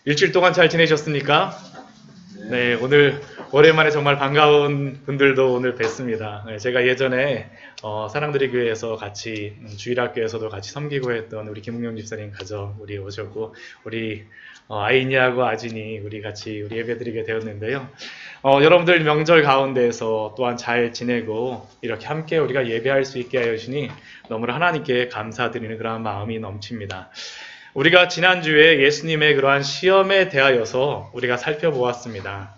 일주일 동안 잘 지내셨습니까? 네, 오늘 오랜만에 정말 반가운 분들도 오늘 뵙습니다. 네, 제가 예전에 사랑들의 교회에서 같이 주일학교에서도 같이 섬기고 했던 우리 김웅영 집사님 가정 우리 오셨고 우리 아이니하고 아진이 우리 같이 우리 예배드리게 되었는데요. 여러분들 명절 가운데에서 또한 잘 지내고 이렇게 함께 우리가 예배할 수 있게 하여 주시니 너무나 하나님께 감사드리는 그런 마음이 넘칩니다. 우리가 지난주에 예수님의 그러한 시험에 대하여서 우리가 살펴보았습니다.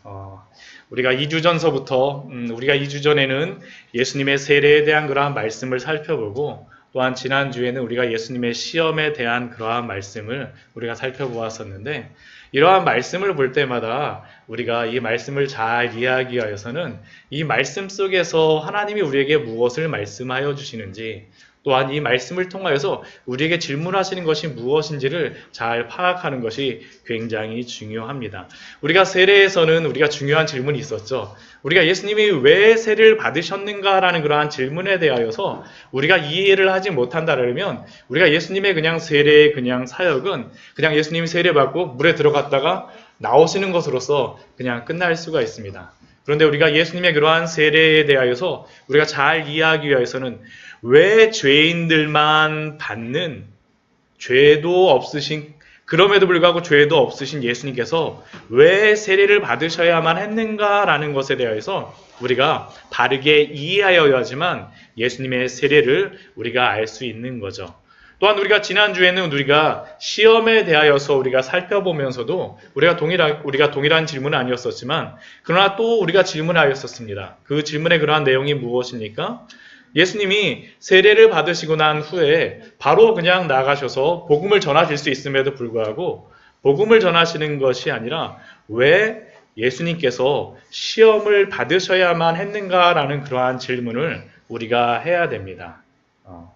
우리가 2주 전서부터 우리가 2주 전에는 예수님의 세례에 대한 그러한 말씀을 살펴보고 또한 지난주에는 우리가 예수님의 시험에 대한 그러한 말씀을 우리가 살펴보았었는데 이러한 말씀을 볼 때마다 우리가 이 말씀을 잘 이해하기 위하여서는 이 말씀 속에서 하나님이 우리에게 무엇을 말씀하여 주시는지 또한 이 말씀을 통하여서 우리에게 질문하시는 것이 무엇인지를 잘 파악하는 것이 굉장히 중요합니다. 우리가 세례에서는 우리가 중요한 질문이 있었죠. 우리가 예수님이 왜 세례를 받으셨는가라는 그러한 질문에 대하여서 우리가 이해를 하지 못한다면 우리가 예수님의 그냥 세례의 그냥 사역은 그냥 예수님이 세례 받고 물에 들어갔다가 나오시는 것으로서 그냥 끝날 수가 있습니다. 그런데 우리가 예수님의 그러한 세례에 대하여서 우리가 잘 이해하기 위해서는 왜 죄인들만 받는 죄도 없으신 그럼에도 불구하고 죄도 없으신 예수님께서 왜 세례를 받으셔야만 했는가라는 것에 대해서 우리가 바르게 이해하여야지만 예수님의 세례를 우리가 알 수 있는 거죠. 또한 우리가 지난주에는 우리가 시험에 대하여서 우리가 살펴보면서도 우리가 동일한 질문은 아니었었지만 그러나 또 우리가 질문하였었습니다. 그 질문의 그러한 내용이 무엇입니까? 예수님이 세례를 받으시고 난 후에 바로 그냥 나가셔서 복음을 전하실 수 있음에도 불구하고 복음을 전하시는 것이 아니라 왜 예수님께서 시험을 받으셔야만 했는가라는 그러한 질문을 우리가 해야 됩니다.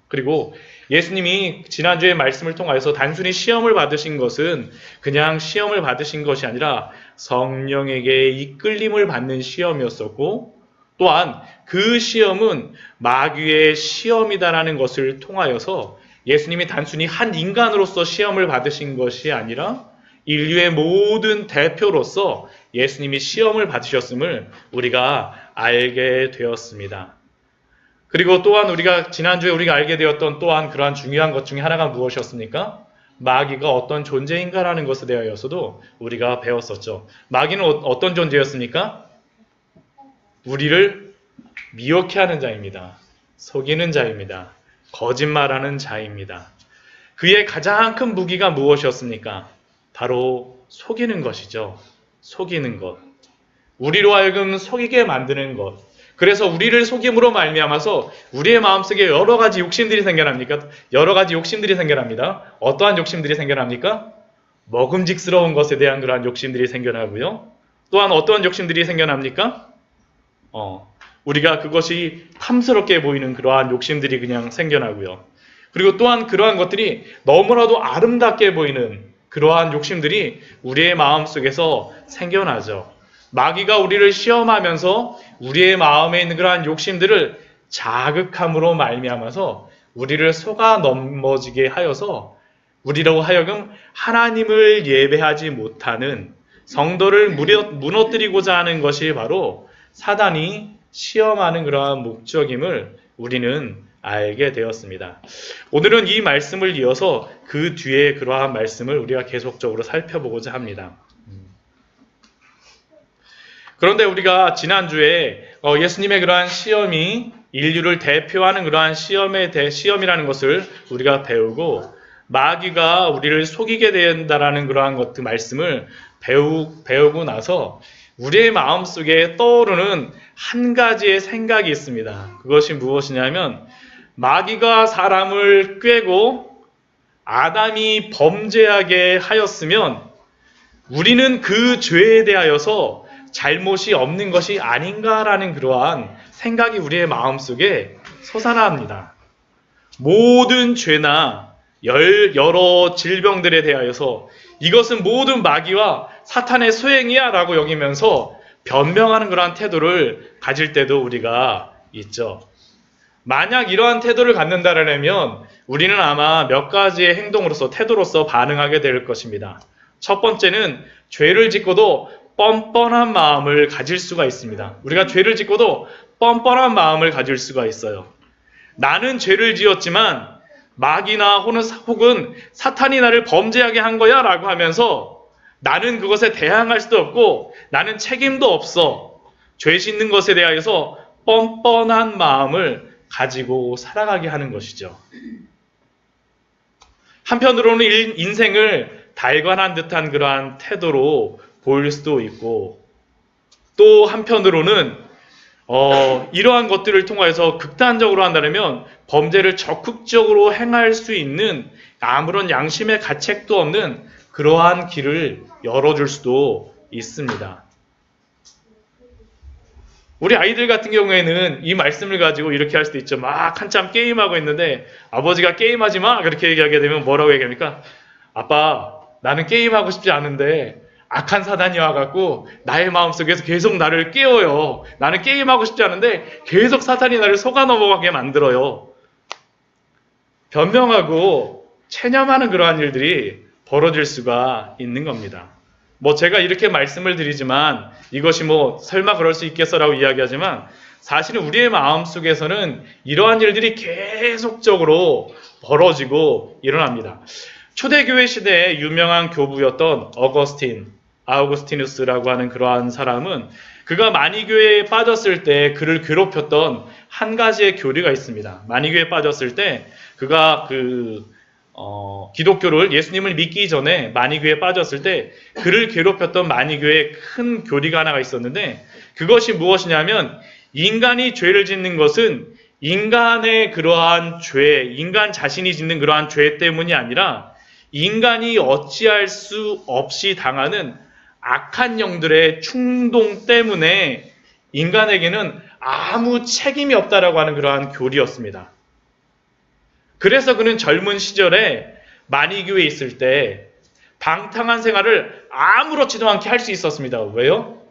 그리고 예수님이 지난주의 말씀을 통하여서 단순히 시험을 받으신 것은 그냥 시험을 받으신 것이 아니라 성령에게 이끌림을 받는 시험이었었고 또한 그 시험은 마귀의 시험이다라는 것을 통하여서 예수님이 단순히 한 인간으로서 시험을 받으신 것이 아니라 인류의 모든 대표로서 예수님이 시험을 받으셨음을 우리가 알게 되었습니다. 그리고 또한 우리가 지난주에 우리가 알게 되었던 또한 그러한 중요한 것 중에 하나가 무엇이었습니까? 마귀가 어떤 존재인가라는 것에 대하여서도 우리가 배웠었죠. 마귀는 어떤 존재였습니까? 우리를 미혹해 하는 자입니다. 속이는 자입니다. 거짓말하는 자입니다. 그의 가장 큰 무기가 무엇이었습니까? 바로 속이는 것이죠. 속이는 것. 우리로 하여금 속이게 만드는 것. 그래서 우리를 속임으로 말미암아서 우리의 마음속에 여러 가지 욕심들이 생겨납니까? 여러 가지 욕심들이 생겨납니다. 어떠한 욕심들이 생겨납니까? 먹음직스러운 것에 대한 그러한 욕심들이 생겨나고요. 또한 어떠한 욕심들이 생겨납니까? 우리가 그것이 탐스럽게 보이는 그러한 욕심들이 그냥 생겨나고요. 그리고 또한 그러한 것들이 너무나도 아름답게 보이는 그러한 욕심들이 우리의 마음속에서 생겨나죠. 마귀가 우리를 시험하면서 우리의 마음에 있는 그러한 욕심들을 자극함으로 말미암아서 우리를 속아 넘어지게 하여서 우리로 하여금 하나님을 예배하지 못하는 성도를 무너뜨리고자 하는 것이 바로 사단이 시험하는 그러한 목적임을 우리는 알게 되었습니다. 오늘은 이 말씀을 이어서 그 뒤에 그러한 말씀을 우리가 계속적으로 살펴보고자 합니다. 그런데 우리가 지난주에 예수님의 그러한 시험이 인류를 대표하는 그러한 시험이라는 것을 우리가 배우고 마귀가 우리를 속이게 된다라는 그러한 말씀을 배우고 나서 우리의 마음속에 떠오르는 한 가지의 생각이 있습니다. 그것이 무엇이냐면 마귀가 사람을 꾀고 아담이 범죄하게 하였으면 우리는 그 죄에 대하여서 잘못이 없는 것이 아닌가라는 그러한 생각이 우리의 마음속에 솟아납니다. 모든 죄나 여러 질병들에 대하여서 이것은 모든 마귀와 사탄의 소행이야 라고 여기면서 변명하는 그러한 태도를 가질 때도 우리가 있죠. 만약 이러한 태도를 갖는다면 우리는 아마 몇 가지의 행동으로서 태도로서 반응하게 될 것입니다. 첫 번째는 죄를 짓고도 뻔뻔한 마음을 가질 수가 있습니다. 우리가 죄를 짓고도 뻔뻔한 마음을 가질 수가 있어요. 나는 죄를 지었지만 마귀나 혹은 사탄이 나를 범죄하게 한 거야 라고 하면서 나는 그것에 대항할 수도 없고 나는 책임도 없어. 죄 짓는 것에 대하여서 뻔뻔한 마음을 가지고 살아가게 하는 것이죠. 한편으로는 인생을 달관한 듯한 그러한 태도로 보일 수도 있고, 또 한편으로는 이러한 것들을 통해서 극단적으로 한다면 범죄를 적극적으로 행할 수 있는 아무런 양심의 가책도 없는 그러한 길을 열어줄 수도 있습니다. 우리 아이들 같은 경우에는 이 말씀을 가지고 이렇게 할 수도 있죠. 막 한참 게임하고 있는데 아버지가 게임하지 마! 그렇게 얘기하게 되면 뭐라고 얘기합니까? 아빠, 나는 게임하고 싶지 않은데 악한 사단이 와갖고 나의 마음속에서 계속 나를 깨워요. 나는 게임하고 싶지 않은데 계속 사탄이 나를 속아 넘어가게 만들어요. 변명하고 체념하는 그러한 일들이 벌어질 수가 있는 겁니다. 제가 이렇게 말씀을 드리지만 이것이 설마 그럴 수 있겠어라고 이야기하지만 사실은 우리의 마음속에서는 이러한 일들이 계속적으로 벌어지고 일어납니다. 초대교회 시대에 유명한 교부였던 아우구스티누스라고 하는 그러한 사람은 그가 마니교회에 빠졌을 때 그를 괴롭혔던 한 가지의 교리가 있습니다. 마니교회에 빠졌을 때 그가 기독교를 예수님을 믿기 전에 마니교회에 빠졌을 때 그를 괴롭혔던 마니교회의 큰 교리가 하나가 있었는데 그것이 무엇이냐면 인간이 죄를 짓는 것은 인간의 그러한 죄, 인간 자신이 짓는 그러한 죄 때문이 아니라 인간이 어찌할 수 없이 당하는 악한 영들의 충동 때문에 인간에게는 아무 책임이 없다라고 하는 그러한 교리였습니다. 그래서 그는 젊은 시절에 마니교회에 있을 때 방탕한 생활을 아무렇지도 않게 할 수 있었습니다. 왜요?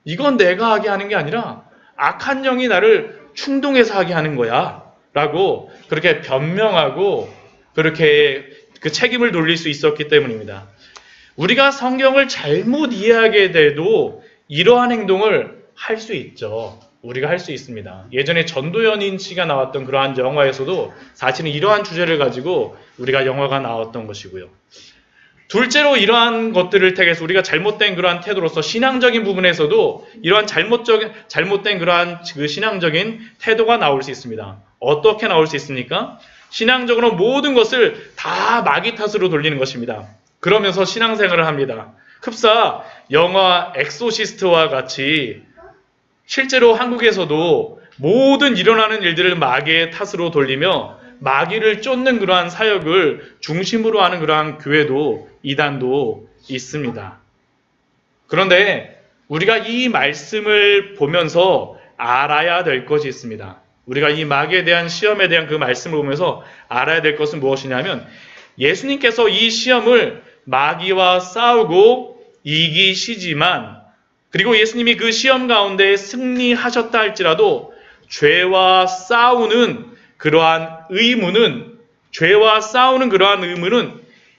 이건 내가 하게 하는 게 아니라 악한 영이 나를 충동해서 하게 하는 거야 라고 그렇게 변명하고 그렇게 그 책임을 돌릴 수 있었기 때문입니다. 우리가 성경을 잘못 이해하게 돼도 이러한 행동을 할 수 있죠. 우리가 할 수 있습니다. 예전에 전도연인 씨가 나왔던 그러한 영화에서도 사실은 이러한 주제를 가지고 우리가 영화가 나왔던 것이고요. 둘째로 이러한 것들을 택해서 우리가 잘못된 그러한 태도로서 신앙적인 부분에서도 이러한 잘못된 그러한 그 신앙적인 태도가 나올 수 있습니다. 어떻게 나올 수 있습니까? 신앙적으로 모든 것을 다 마귀 탓으로 돌리는 것입니다. 그러면서 신앙생활을 합니다. 흡사 영화 엑소시스트와 같이 실제로 한국에서도 모든 일어나는 일들을 마귀의 탓으로 돌리며 마귀를 쫓는 그러한 사역을 중심으로 하는 그러한 교회도 이단도 있습니다. 그런데 우리가 이 말씀을 보면서 알아야 될 것이 있습니다. 우리가 이 마귀에 대한 시험에 대한 그 말씀을 보면서 알아야 될 것은 무엇이냐면 예수님께서 이 시험을 마귀와 싸우고 이기시지만 그리고 예수님이 그 시험 가운데 승리하셨다 할지라도 죄와 싸우는 그러한 의무는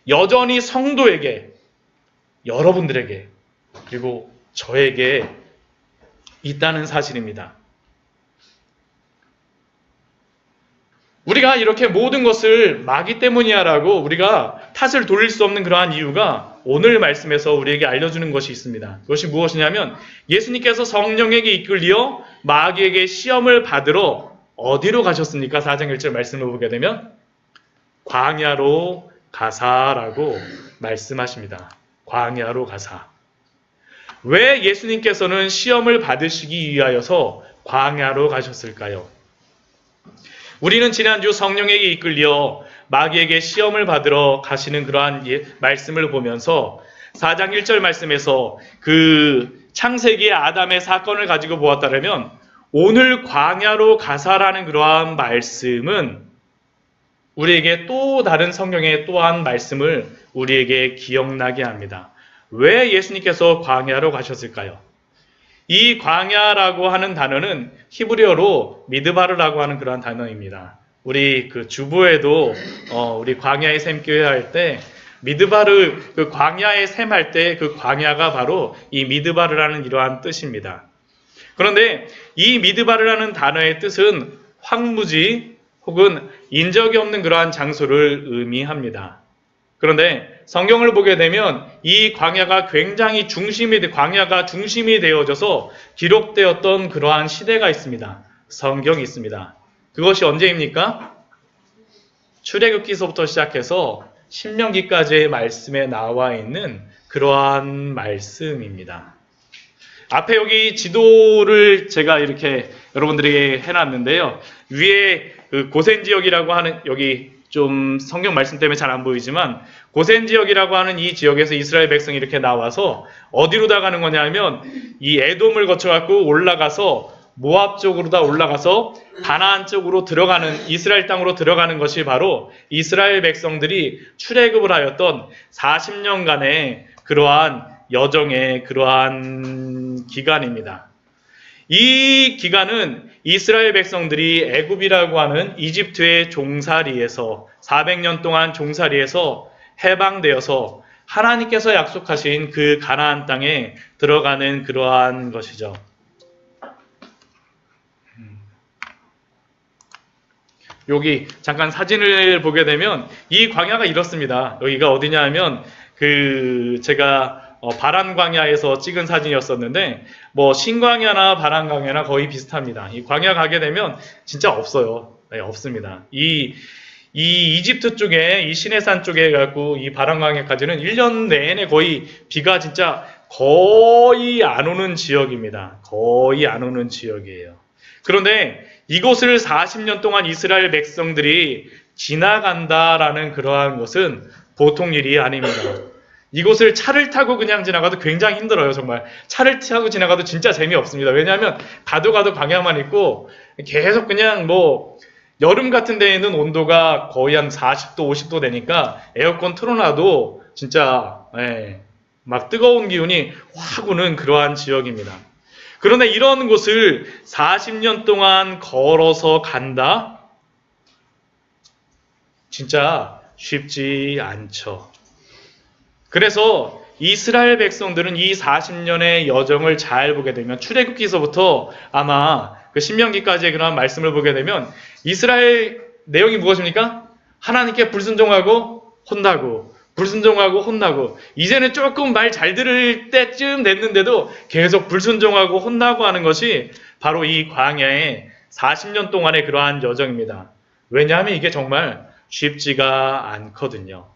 여전히 성도에게, 여러분들에게, 그리고 저에게 있다는 사실입니다. 우리가 이렇게 모든 것을 마귀 때문이야라고 우리가 탓을 돌릴 수 없는 그러한 이유가 오늘 말씀에서 우리에게 알려주는 것이 있습니다. 그것이 무엇이냐면 예수님께서 성령에게 이끌려 마귀에게 시험을 받으러 어디로 가셨습니까? 4장 1절 말씀을 보게 되면 광야로 가사라고 말씀하십니다. 광야로 가사. 왜 예수님께서는 시험을 받으시기 위하여서 광야로 가셨을까요? 우리는 지난주 성령에게 이끌려 마귀에게 시험을 받으러 가시는 그러한 말씀을 보면서 4장 1절 말씀에서 그 창세기의 아담의 사건을 가지고 보았다면 오늘 광야로 가사라는 그러한 말씀은 우리에게 또 다른 성경의 또한 말씀을 우리에게 기억나게 합니다. 왜 예수님께서 광야로 가셨을까요? 이 광야라고 하는 단어는 히브리어로 미드바르라고 하는 그러한 단어입니다. 우리 그 주보에도 우리 광야의 샘교회 할 때 미드바르 그 광야에 셈할 때 그 광야가 바로 이 미드바르라는 이러한 뜻입니다. 그런데 이 미드바르라는 단어의 뜻은 황무지 혹은 인적이 없는 그러한 장소를 의미합니다. 그런데 성경을 보게 되면 이 광야가 굉장히 광야가 중심이 되어져서 기록되었던 그러한 시대가 있습니다. 성경이 있습니다. 그것이 언제입니까? 출애굽기서부터 시작해서 신명기까지의 말씀에 나와 있는 그러한 말씀입니다. 앞에 여기 지도를 제가 이렇게 여러분들에게 해놨는데요. 위에 그 고센 지역이라고 하는, 여기 좀 성경 말씀 때문에 잘 안 보이지만 고센 지역이라고 하는 이 지역에서 이스라엘 백성이 이렇게 나와서 어디로 다 가는 거냐면 이 에돔을 거쳐갖고 올라가서 모압 쪽으로 다 올라가서 가나안 쪽으로 들어가는, 이스라엘 땅으로 들어가는 것이 바로 이스라엘 백성들이 출애굽을 하였던 40년간의 그러한 여정의 그러한 기간입니다. 이 기간은 이스라엘 백성들이 애굽이라고 하는 이집트의 종살이에서 400년 동안 종살이에서 해방되어서 하나님께서 약속하신 그 가나안 땅에 들어가는 그러한 것이죠. 여기 잠깐 사진을 보게 되면 이 광야가 이렇습니다. 여기가 어디냐 하면 제가 바란 광야에서 찍은 사진이었었는데 뭐 신광야나 바란 광야나 거의 비슷합니다. 이 광야 가게 되면 진짜 없어요. 네, 없습니다. 이 이집트 쪽에 이 시내산 쪽에 갖고 이 바란 광야까지는 1년 내내 거의 비가 진짜 거의 안 오는 지역입니다. 거의 안 오는 지역이에요. 그런데 이곳을 40년 동안 이스라엘 백성들이 지나간다라는 그러한 것은 보통 일이 아닙니다. 이곳을 차를 타고 그냥 지나가도 굉장히 힘들어요. 정말 차를 타고 지나가도 진짜 재미없습니다. 왜냐하면 가도 광야만 있고 계속 그냥 뭐 여름 같은 데에는 온도가 거의 한 40도 50도 되니까 에어컨 틀어놔도 진짜 막 뜨거운 기운이 확 오는 그러한 지역입니다. 그런데 이런 곳을 40년 동안 걸어서 간다? 진짜 쉽지 않죠. 그래서 이스라엘 백성들은 이 40년의 여정을 잘 보게 되면 출애굽기서부터 아마 그 신명기까지의 그런 말씀을 보게 되면 이스라엘 내용이 무엇입니까? 하나님께 불순종하고 혼나고 불순종하고 혼나고 이제는 조금 말 잘 들을 때쯤 됐는데도 계속 불순종하고 혼나고 하는 것이 바로 이 광야의 40년 동안의 그러한 여정입니다. 왜냐하면 이게 정말 쉽지가 않거든요.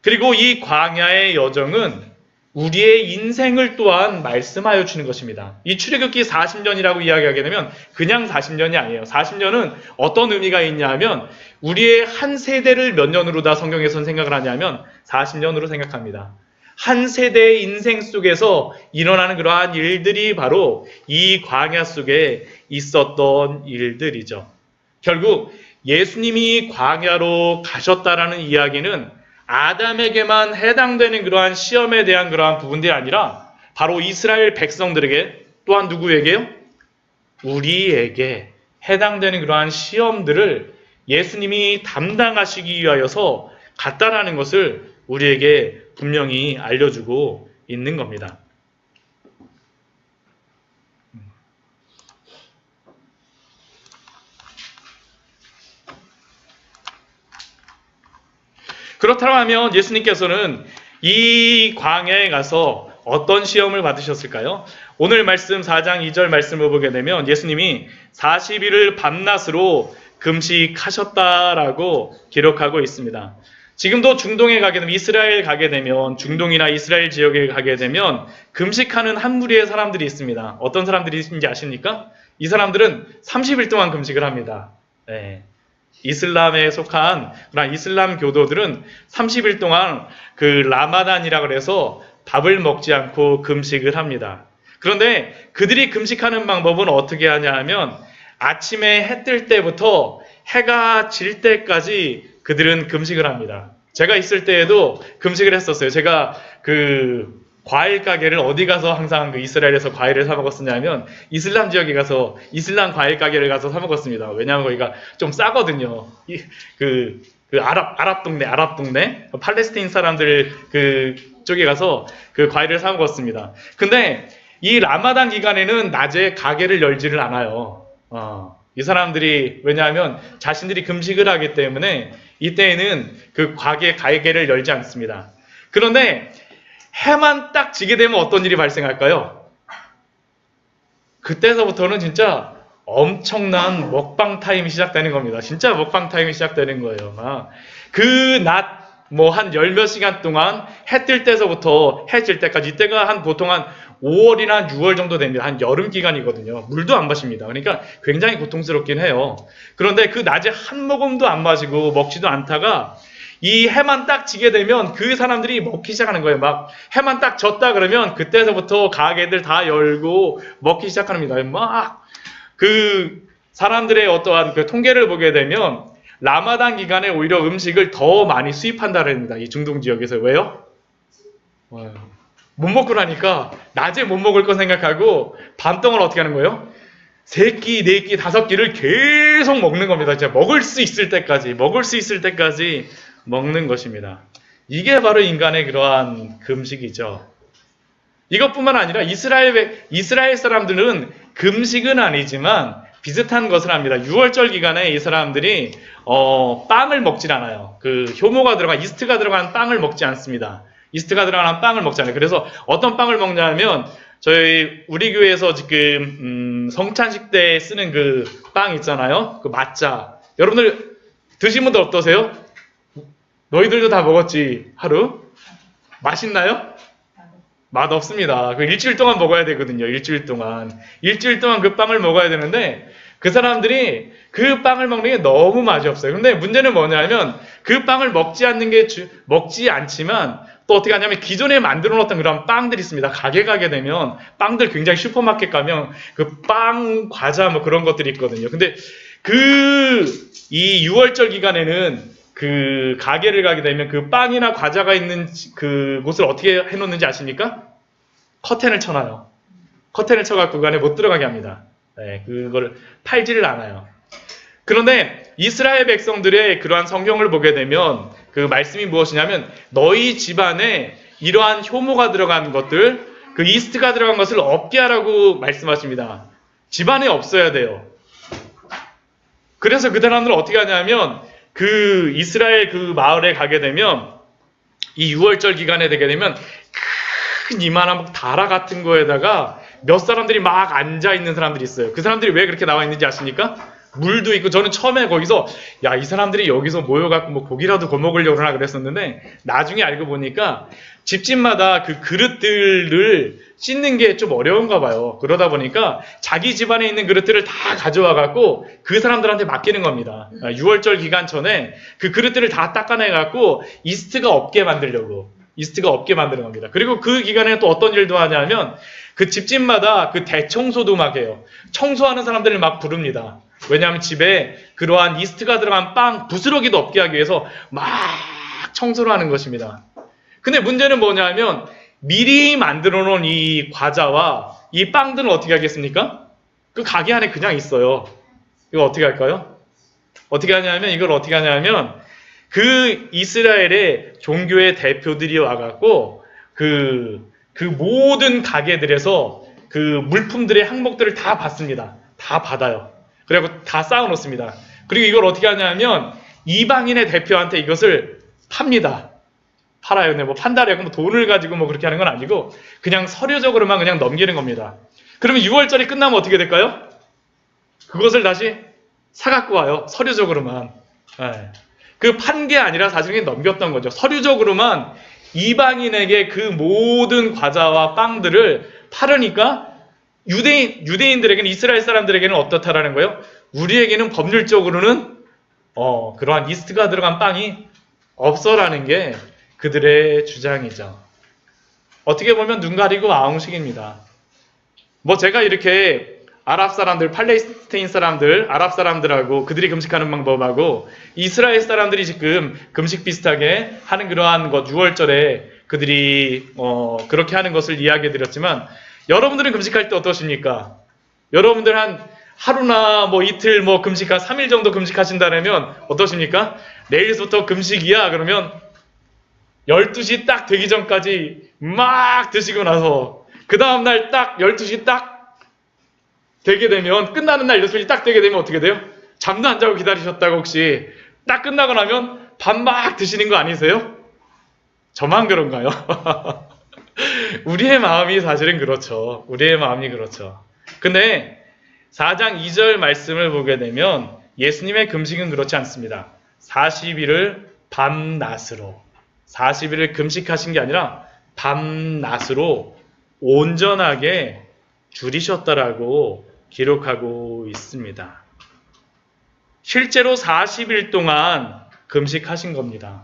그리고 이 광야의 여정은 우리의 인생을 또한 말씀하여 주는 것입니다. 이 출애굽기 40년이라고 이야기하게 되면 그냥 40년이 아니에요. 40년은 어떤 의미가 있냐 하면 우리의 한 세대를 몇 년으로 다 성경에서는 생각을 하냐면 40년으로 생각합니다. 한 세대의 인생 속에서 일어나는 그러한 일들이 바로 이 광야 속에 있었던 일들이죠. 결국 예수님이 광야로 가셨다라는 이야기는 아담에게만 해당되는 그러한 시험에 대한 그러한 부분들이 아니라 바로 이스라엘 백성들에게 또한 누구에게요? 우리에게 해당되는 그러한 시험들을 예수님이 담당하시기 위하여서 갔다라는 것을 우리에게 분명히 알려주고 있는 겁니다. 그렇다고 하면 예수님께서는 이 광야에 가서 어떤 시험을 받으셨을까요? 오늘 말씀 4장 2절 말씀을 보게 되면 예수님이 40일을 밤낮으로 금식하셨다라고 기록하고 있습니다. 지금도 중동에 가게 되면 이스라엘 가게 되면 중동이나 이스라엘 지역에 가게 되면 금식하는 한 무리의 사람들이 있습니다. 어떤 사람들인지 아십니까? 이 사람들은 30일 동안 금식을 합니다. 네. 이슬람에 속한 그런 이슬람 교도들은 30일 동안 그 라마단이라 그래서 밥을 먹지 않고 금식을 합니다. 그런데 그들이 금식하는 방법은 어떻게 하냐 하면 아침에 해 뜰 때부터 해가 질 때까지 그들은 금식을 합니다. 제가 있을 때에도 금식을 했었어요. 제가 과일 가게를 어디 가서 항상 이스라엘에서 과일을 사 먹었었냐면 이슬람 지역에 가서 이슬람 과일 가게를 가서 사 먹었습니다. 왜냐하면 거기가 좀 싸거든요. 그 아랍 동네 팔레스타인 사람들 그 쪽에 가서 그 과일을 사 먹었습니다. 근데 이 라마단 기간에는 낮에 가게를 열지를 않아요. 이 사람들이 왜냐하면 자신들이 금식을 하기 때문에 이때에는 그 가게를 열지 않습니다. 그런데 해만 딱 지게 되면 어떤 일이 발생할까요? 그때서부터는 진짜 엄청난 먹방 타임이 시작되는 겁니다. 진짜 먹방 타임이 시작되는 거예요. 그 낮 뭐 한 열 몇 시간 동안 해 뜰 때서부터 해 질 때까지, 이때가 보통 한 5월이나 6월 정도 됩니다. 한 여름 기간이거든요. 물도 안 마십니다. 그러니까 굉장히 고통스럽긴 해요. 그런데 그 낮에 한 모금도 안 마시고 먹지도 않다가 이 해만 딱 지게 되면 그 사람들이 먹기 시작하는 거예요. 막 해만 딱 졌다 그러면 그때서부터 가게들 다 열고 먹기 시작합니다. 막 그 사람들의 어떠한 그 통계를 보게 되면 라마단 기간에 오히려 음식을 더 많이 수입한다는 겁니다. 이 중동 지역에서. 왜요? 못 먹고 나니까 낮에 못 먹을 거 생각하고 밤 동안 어떻게 하는 거예요? 3끼, 4끼, 5끼를 계속 먹는 겁니다. 진짜 먹을 수 있을 때까지 먹는 것입니다. 이게 바로 인간의 그러한 금식이죠. 이것뿐만 아니라 이스라엘 사람들은 금식은 아니지만 비슷한 것을 합니다. 6월절 기간에 이 사람들이 빵을 먹질 않아요. 그 효모가 들어간, 이스트가 들어간 빵을 먹지 않습니다. 이스트가 들어간 빵을 먹지 않아요. 그래서 어떤 빵을 먹냐면 우리 교회에서 지금 성찬식 때 쓰는 그 빵 있잖아요. 그 mat자. 여러분들 드신 분들 어떠세요? 너희들도 다 먹었지, 하루? 맛있나요? 맛 없습니다. 그 일주일 동안 먹어야 되거든요. 일주일 동안 그 빵을 먹어야 되는데 그 사람들이 그 빵을 먹는 게 너무 맛이 없어요. 근데 문제는 뭐냐면 그 빵을 먹지 않지만 또 어떻게 하냐면 기존에 만들어 놓았던 그런 빵들이 있습니다. 가게 가게 되면 빵들, 굉장히 슈퍼마켓 가면 그 빵, 과자 뭐 그런 것들이 있거든요. 근데 이 6월절 기간에는 그 가게를 가게 되면 그 빵이나 과자가 있는 그 곳을 어떻게 해놓는지 아십니까? 커튼을 쳐놔요. 커튼을 쳐갖고 그 안에 못 들어가게 합니다. 네, 그걸 팔지를 않아요. 그런데 이스라엘 백성들의 그러한 성경을 보게 되면 그 말씀이 무엇이냐면 너희 집안에 이러한 효모가 들어간 것들, 그 이스트가 들어간 것을 없게 하라고 말씀하십니다. 집안에 없어야 돼요. 그래서 그 사람들은 어떻게 하냐면 그 이스라엘 그 마을에 가게 되면 이 6월절 기간에 되게 되면 큰 이만한 다라 같은 거에다가 몇 사람들이 막 앉아 있는 사람들이 있어요. 그 사람들이 왜 그렇게 나와 있는지 아십니까? 물도 있고, 저는 처음에 거기서 이 사람들이 여기서 모여갖고 뭐 고기라도 구워 먹으려고 그러나 그랬었는데 나중에 알고 보니까 집집마다 그 그릇들을 씻는 게 좀 어려운가 봐요. 그러다 보니까 자기 집안에 있는 그릇들을 다 가져와갖고 그 사람들한테 맡기는 겁니다. 6월절 기간 전에 그 그릇들을 다 닦아내갖고 이스트가 없게 만드는 겁니다. 그리고 그 기간에 또 어떤 일도 하냐면 그 집집마다 그 대청소도 막 해요. 청소하는 사람들을 막 부릅니다. 왜냐하면 집에 그러한 이스트가 들어간 빵, 부스러기도 없게 하기 위해서 막 청소를 하는 것입니다. 근데 문제는 뭐냐면 미리 만들어 놓은 이 과자와 이 빵들은 어떻게 하겠습니까? 그 가게 안에 그냥 있어요. 이거 어떻게 할까요? 이걸 어떻게 하냐면 그 이스라엘의 종교의 대표들이 와갖고 그 모든 가게들에서 그 물품들의 항목들을 다 받습니다. 다 받아요. 그리고 다 쌓아놓습니다. 그리고 이걸 어떻게 하냐면 이방인의 대표한테 이것을 팝니다. 팔아요. 근데 뭐 판다라고 뭐 돈을 가지고 뭐 그렇게 하는 건 아니고 그냥 서류적으로만 그냥 넘기는 겁니다. 그러면 6월절이 끝나면 어떻게 될까요? 그것을 다시 사갖고 와요. 서류적으로만. 네. 그 판 게 아니라 사실은 넘겼던 거죠. 서류적으로만 이방인에게 그 모든 과자와 빵들을 팔으니까 유대인들에게는, 이스라엘 사람들에게는 어떻다라는 거예요? 우리에게는 법률적으로는 그러한 이스트가 들어간 빵이 없어라는 게 그들의 주장이죠. 어떻게 보면 눈 가리고 아웅식입니다. 뭐 제가 이렇게 아랍 사람들, 팔레스타인 사람들, 아랍 사람들하고 그들이 금식하는 방법하고 이스라엘 사람들이 지금 금식 비슷하게 하는 그러한 것, 6월절에 그들이 그렇게 하는 것을 이야기해 드렸지만 여러분들은 금식할 때 어떠십니까? 여러분들 한 하루나 뭐 이틀 뭐 금식한 3일 정도 금식하신다면 어떠십니까? 내일부터 금식이야. 그러면 12시 딱 되기 전까지 막 드시고 나서 그 다음날 딱 12시 딱 되게 되면, 끝나는 날 12시 딱 되게 되면 어떻게 돼요? 잠도 안 자고 기다리셨다고 혹시 딱 끝나고 나면 밥 막 드시는 거 아니세요? 저만 그런가요? 우리의 마음이 사실은 그렇죠. 우리의 마음이 그렇죠. 근데 4장 2절 말씀을 보게 되면 예수님의 금식은 그렇지 않습니다. 40일을 밤낮으로, 40일을 금식하신 게 아니라 밤낮으로 온전하게 줄이셨다라고 기록하고 있습니다. 실제로 40일 동안 금식하신 겁니다.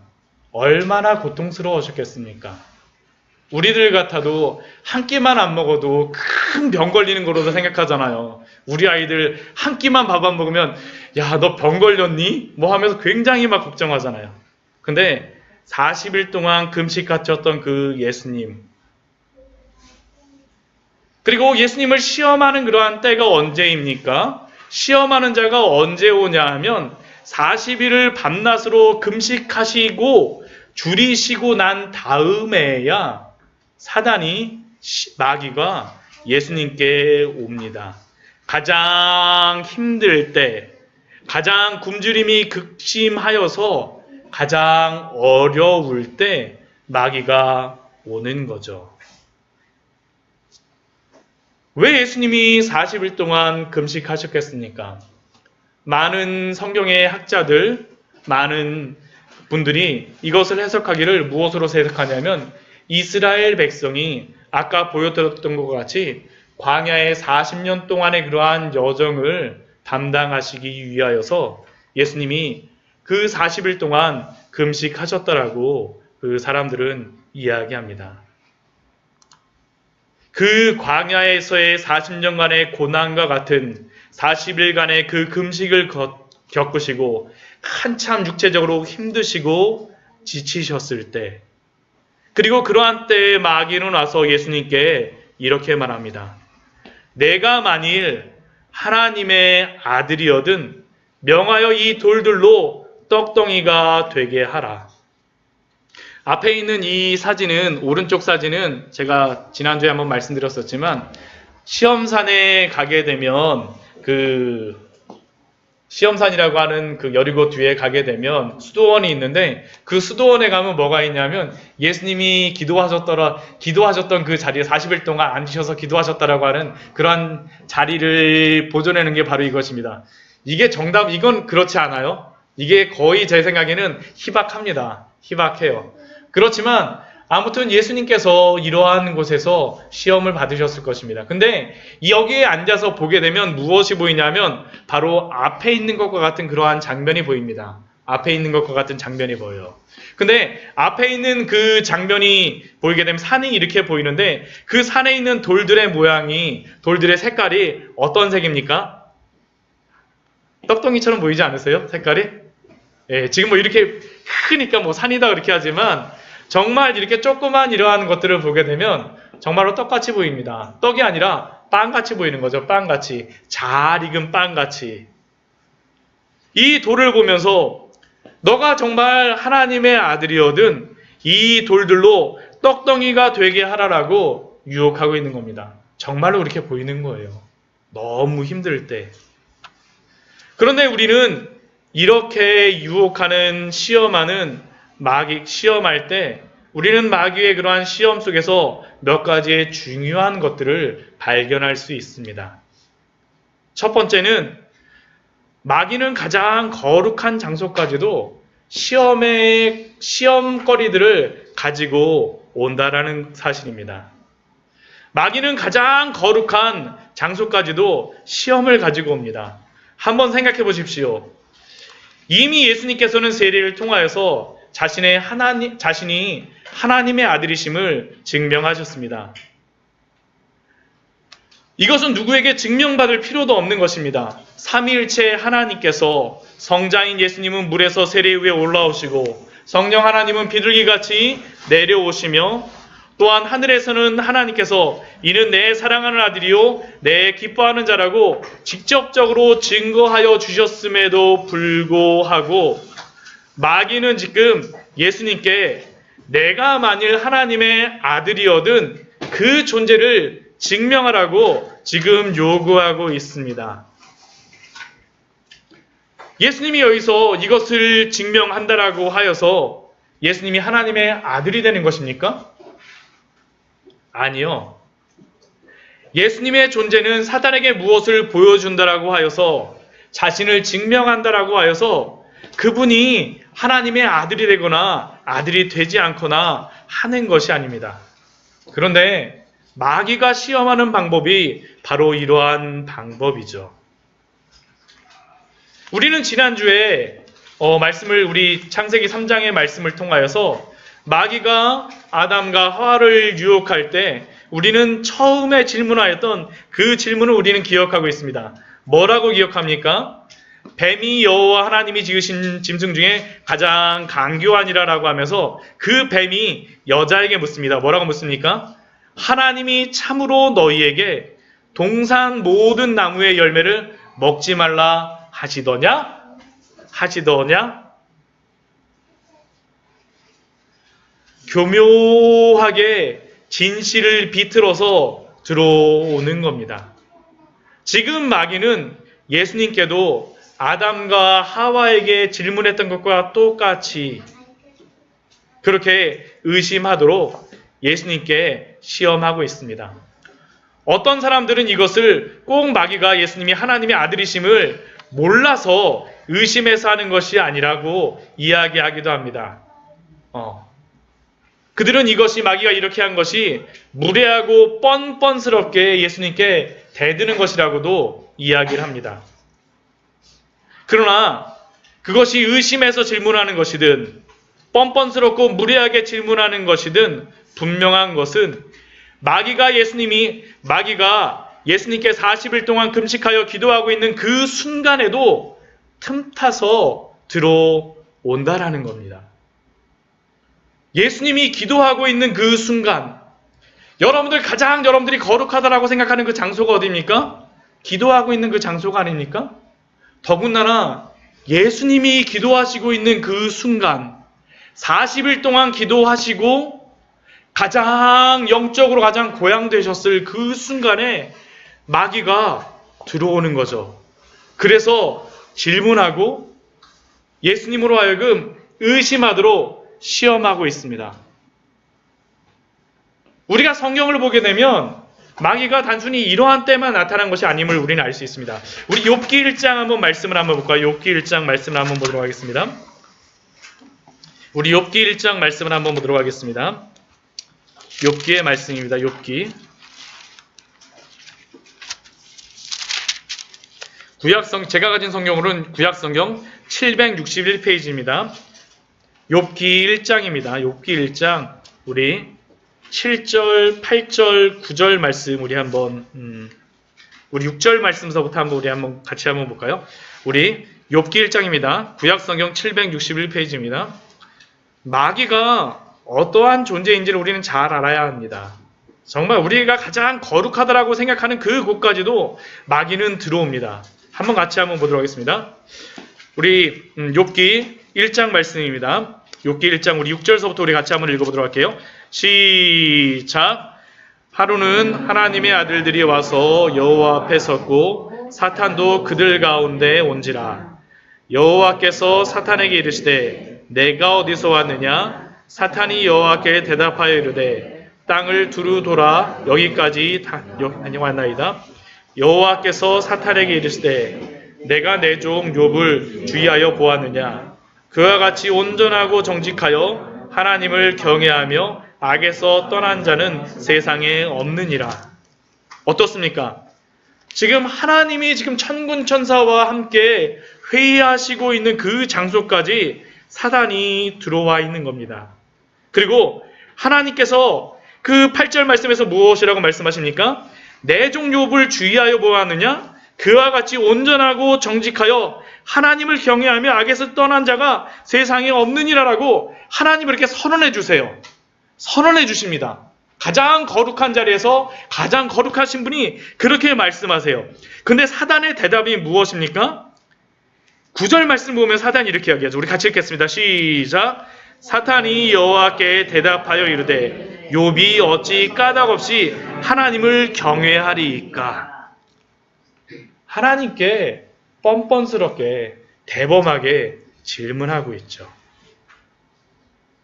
얼마나 고통스러우셨겠습니까? 우리들 같아도 한 끼만 안 먹어도 큰 병 걸리는 거로도 생각하잖아요. 우리 아이들 한 끼만 밥 안 먹으면 야, 너 병 걸렸니? 뭐 하면서 굉장히 막 걱정하잖아요. 근데 40일 동안 금식하셨던 그 예수님, 그리고 예수님을 시험하는 그러한 때가 언제입니까? 시험하는 자가 언제 오냐 하면 40일을 밤낮으로 금식하시고 줄이시고 난 다음에야 사단이, 마귀가 예수님께 옵니다. 가장 힘들 때, 가장 굶주림이 극심하여서 가장 어려울 때 마귀가 오는 거죠. 왜 예수님이 40일 동안 금식하셨겠습니까? 많은 성경의 학자들, 많은 분들이 이것을 해석하기를 무엇으로 해석하냐면, 이스라엘 백성이 아까 보여드렸던 것 같이 광야의 40년 동안의 그러한 여정을 담당하시기 위하여서 예수님이 그 40일 동안 금식하셨다라고 그 사람들은 이야기합니다. 그 광야에서의 40년간의 고난과 같은 40일간의 그 금식을 겪으시고 한참 육체적으로 힘드시고 지치셨을 때, 그리고 그러한 때에 마귀는 와서 예수님께 이렇게 말합니다. 내가 만일 하나님의 아들이거든 명하여 이 돌들로 떡덩이가 되게 하라. 앞에 있는 이 사진은, 오른쪽 사진은 제가 지난주에 한번 말씀드렸었지만, 시험산에 가게 되면 시험산이라고 하는 그 여리고 뒤에 가게 되면 수도원이 있는데, 그 수도원에 가면 뭐가 있냐면 예수님이 기도하셨던 그 자리에 40일 동안 앉으셔서 기도하셨다라고 하는 그러한 자리를 보존하는 게 바로 이것입니다. 이게 정답, 이건 그렇지 않아요? 이게 거의 제 생각에는 희박합니다. 희박해요. 그렇지만 아무튼 예수님께서 이러한 곳에서 시험을 받으셨을 것입니다. 근데 여기에 앉아서 보게 되면 무엇이 보이냐면 바로 앞에 있는 것과 같은 그러한 장면이 보입니다. 앞에 있는 것과 같은 장면이 보여요. 근데 앞에 있는 그 장면이 보이게 되면 산이 이렇게 보이는데, 그 산에 있는 돌들의 모양이, 돌들의 색깔이 어떤 색입니까? 떡덩이처럼 보이지 않으세요? 색깔이? 예, 지금 뭐 이렇게 크니까 뭐 산이다 그렇게 하지만 정말 이렇게 조그만 이러한 것들을 보게 되면 정말로 떡같이 보입니다. 떡이 아니라 빵같이 보이는 거죠. 빵같이. 잘 익은 빵같이. 이 돌을 보면서 너가 정말 하나님의 아들이거든 이 돌들로 떡덩이가 되게 하라라고 유혹하고 있는 겁니다. 정말로 그렇게 보이는 거예요. 너무 힘들 때. 그런데 우리는 이렇게 유혹하는, 시험할 때 우리는 마귀의 그러한 시험 속에서 몇 가지의 중요한 것들을 발견할 수 있습니다. 첫 번째는 마귀는 가장 거룩한 장소까지도 시험거리들을 가지고 온다라는 사실입니다. 마귀는 가장 거룩한 장소까지도 시험을 가지고 옵니다. 한번 생각해 보십시오. 이미 예수님께서는 세례를 통하여서 자신이 하나님의 아들이심을 증명하셨습니다. 이것은 누구에게 증명받을 필요도 없는 것입니다. 삼위일체 하나님께서, 성자인 예수님은 물에서 세례 후에 올라오시고 성령 하나님은 비둘기같이 내려오시며, 또한 하늘에서는 하나님께서 이는 내 사랑하는 아들이요 내 기뻐하는 자라고 직접적으로 증거하여 주셨음에도 불구하고 마귀는 지금 예수님께 내가 만일 하나님의 아들이어든 그 존재를 증명하라고 지금 요구하고 있습니다. 예수님이 여기서 이것을 증명한다라고 하여서 예수님이 하나님의 아들이 되는 것입니까? 아니요. 예수님의 존재는 사단에게 무엇을 보여준다라고 하여서 자신을 증명한다라고 하여서 그분이 하나님의 아들이 되거나 아들이 되지 않거나 하는 것이 아닙니다. 그런데 마귀가 시험하는 방법이 바로 이러한 방법이죠. 우리는 지난주에 말씀을 우리 창세기 3장의 말씀을 통하여서 마귀가 아담과 하와를 유혹할 때 우리는 처음에 질문하였던 그 질문을 우리는 기억하고 있습니다. 뭐라고 기억합니까? 뱀이 여호와 하나님이 지으신 짐승 중에 가장 강교하니라라고 하면서 그 뱀이 여자에게 묻습니다. 뭐라고 묻습니까? 하나님이 참으로 너희에게 동산 모든 나무의 열매를 먹지 말라 하시더냐? 교묘하게 진실을 비틀어서 들어오는 겁니다. 지금 마귀는 예수님께도 아담과 하와에게 질문했던 것과 똑같이 그렇게 의심하도록 예수님께 시험하고 있습니다. 어떤 사람들은 이것을 꼭 마귀가 예수님이 하나님의 아들이심을 몰라서 의심해서 하는 것이 아니라고 이야기하기도 합니다. 그들은 이것이 마귀가 이렇게 한 것이 무례하고 뻔뻔스럽게 예수님께 대드는 것이라고도 이야기를 합니다. 그러나 그것이 의심해서 질문하는 것이든 뻔뻔스럽고 무례하게 질문하는 것이든 분명한 것은 마귀가 예수님께 40일 동안 금식하여 기도하고 있는 그 순간에도 틈타서 들어온다라는 겁니다. 예수님이 기도하고 있는 그 순간, 여러분들이 거룩하다라고 생각하는 그 장소가 어디입니까? 기도하고 있는 그 장소가 아닙니까? 더군다나 예수님이 기도하시고 있는 그 순간, 40일 동안 기도하시고 가장 영적으로 가장 고양되셨을 그 순간에 마귀가 들어오는 거죠. 그래서 질문하고 예수님으로 하여금 의심하도록 시험하고 있습니다. 우리가 성경을 보게 되면 마귀가 단순히 이러한 때만 나타난 것이 아님을 우리는 알 수 있습니다. 우리 욥기 1장 한번 말씀을 한번 볼까요? 욥기 1장 말씀을 한번 보도록 하겠습니다. 우리 욥기 1장 말씀을 한번 보도록 하겠습니다. 욥기의 말씀입니다. 욥기. 제가 가진 성경으로는 구약성경 761페이지입니다. 욥기 1장입니다. 욥기 1장 우리 7절, 8절, 9절 말씀 우리 한번 우리 6절 말씀서부터 한번 같이 한번 볼까요? 우리 욥기 1장입니다. 구약성경 761페이지입니다. 마귀가 어떠한 존재인지를 우리는 잘 알아야 합니다. 정말 우리가 가장 거룩하다라고 생각하는 그 곳까지도 마귀는 들어옵니다. 한번 보도록 하겠습니다. 우리 욥기 1장 말씀입니다. 욥기 1장 우리 6절서부터 우리 같이 한번 읽어보도록 할게요. 시작. 하루는 하나님의 아들들이 와서 여호와 앞에 섰고 사탄도 그들 가운데 온지라. 여호와께서 사탄에게 이르시되 내가 어디서 왔느냐? 사탄이 여호와께 대답하여 이르되 땅을 두루 돌아 여기까지 왔나이다. 여호와께서 사탄에게 이르시되 내가 내 종 욥을 주의하여 보았느냐? 그와 같이 온전하고 정직하여 하나님을 경외하며 악에서 떠난 자는 세상에 없느니라. 어떻습니까? 지금 하나님이 지금 천군 천사와 함께 회의하시고 있는 그 장소까지 사단이 들어와 있는 겁니다. 그리고 하나님께서 그 8절 말씀에서 무엇이라고 말씀하십니까? 내 종 욥을 주의하여 보았느냐? 그와 같이 온전하고 정직하여 하나님을 경외하며 악에서 떠난 자가 세상에 없느니라라고 하나님을 이렇게 선언해 주세요. 선언해 주십니다. 가장 거룩한 자리에서 가장 거룩하신 분이 그렇게 말씀하세요. 근데 사단의 대답이 무엇입니까? 9절 말씀 보면 사단이 이렇게 이야기하죠. 우리 같이 읽겠습니다. 시작. 사탄이 여호와께 대답하여 이르되 욥이 어찌 까닭없이 하나님을 경외하리이까. 하나님께 뻔뻔스럽게 대범하게 질문하고 있죠.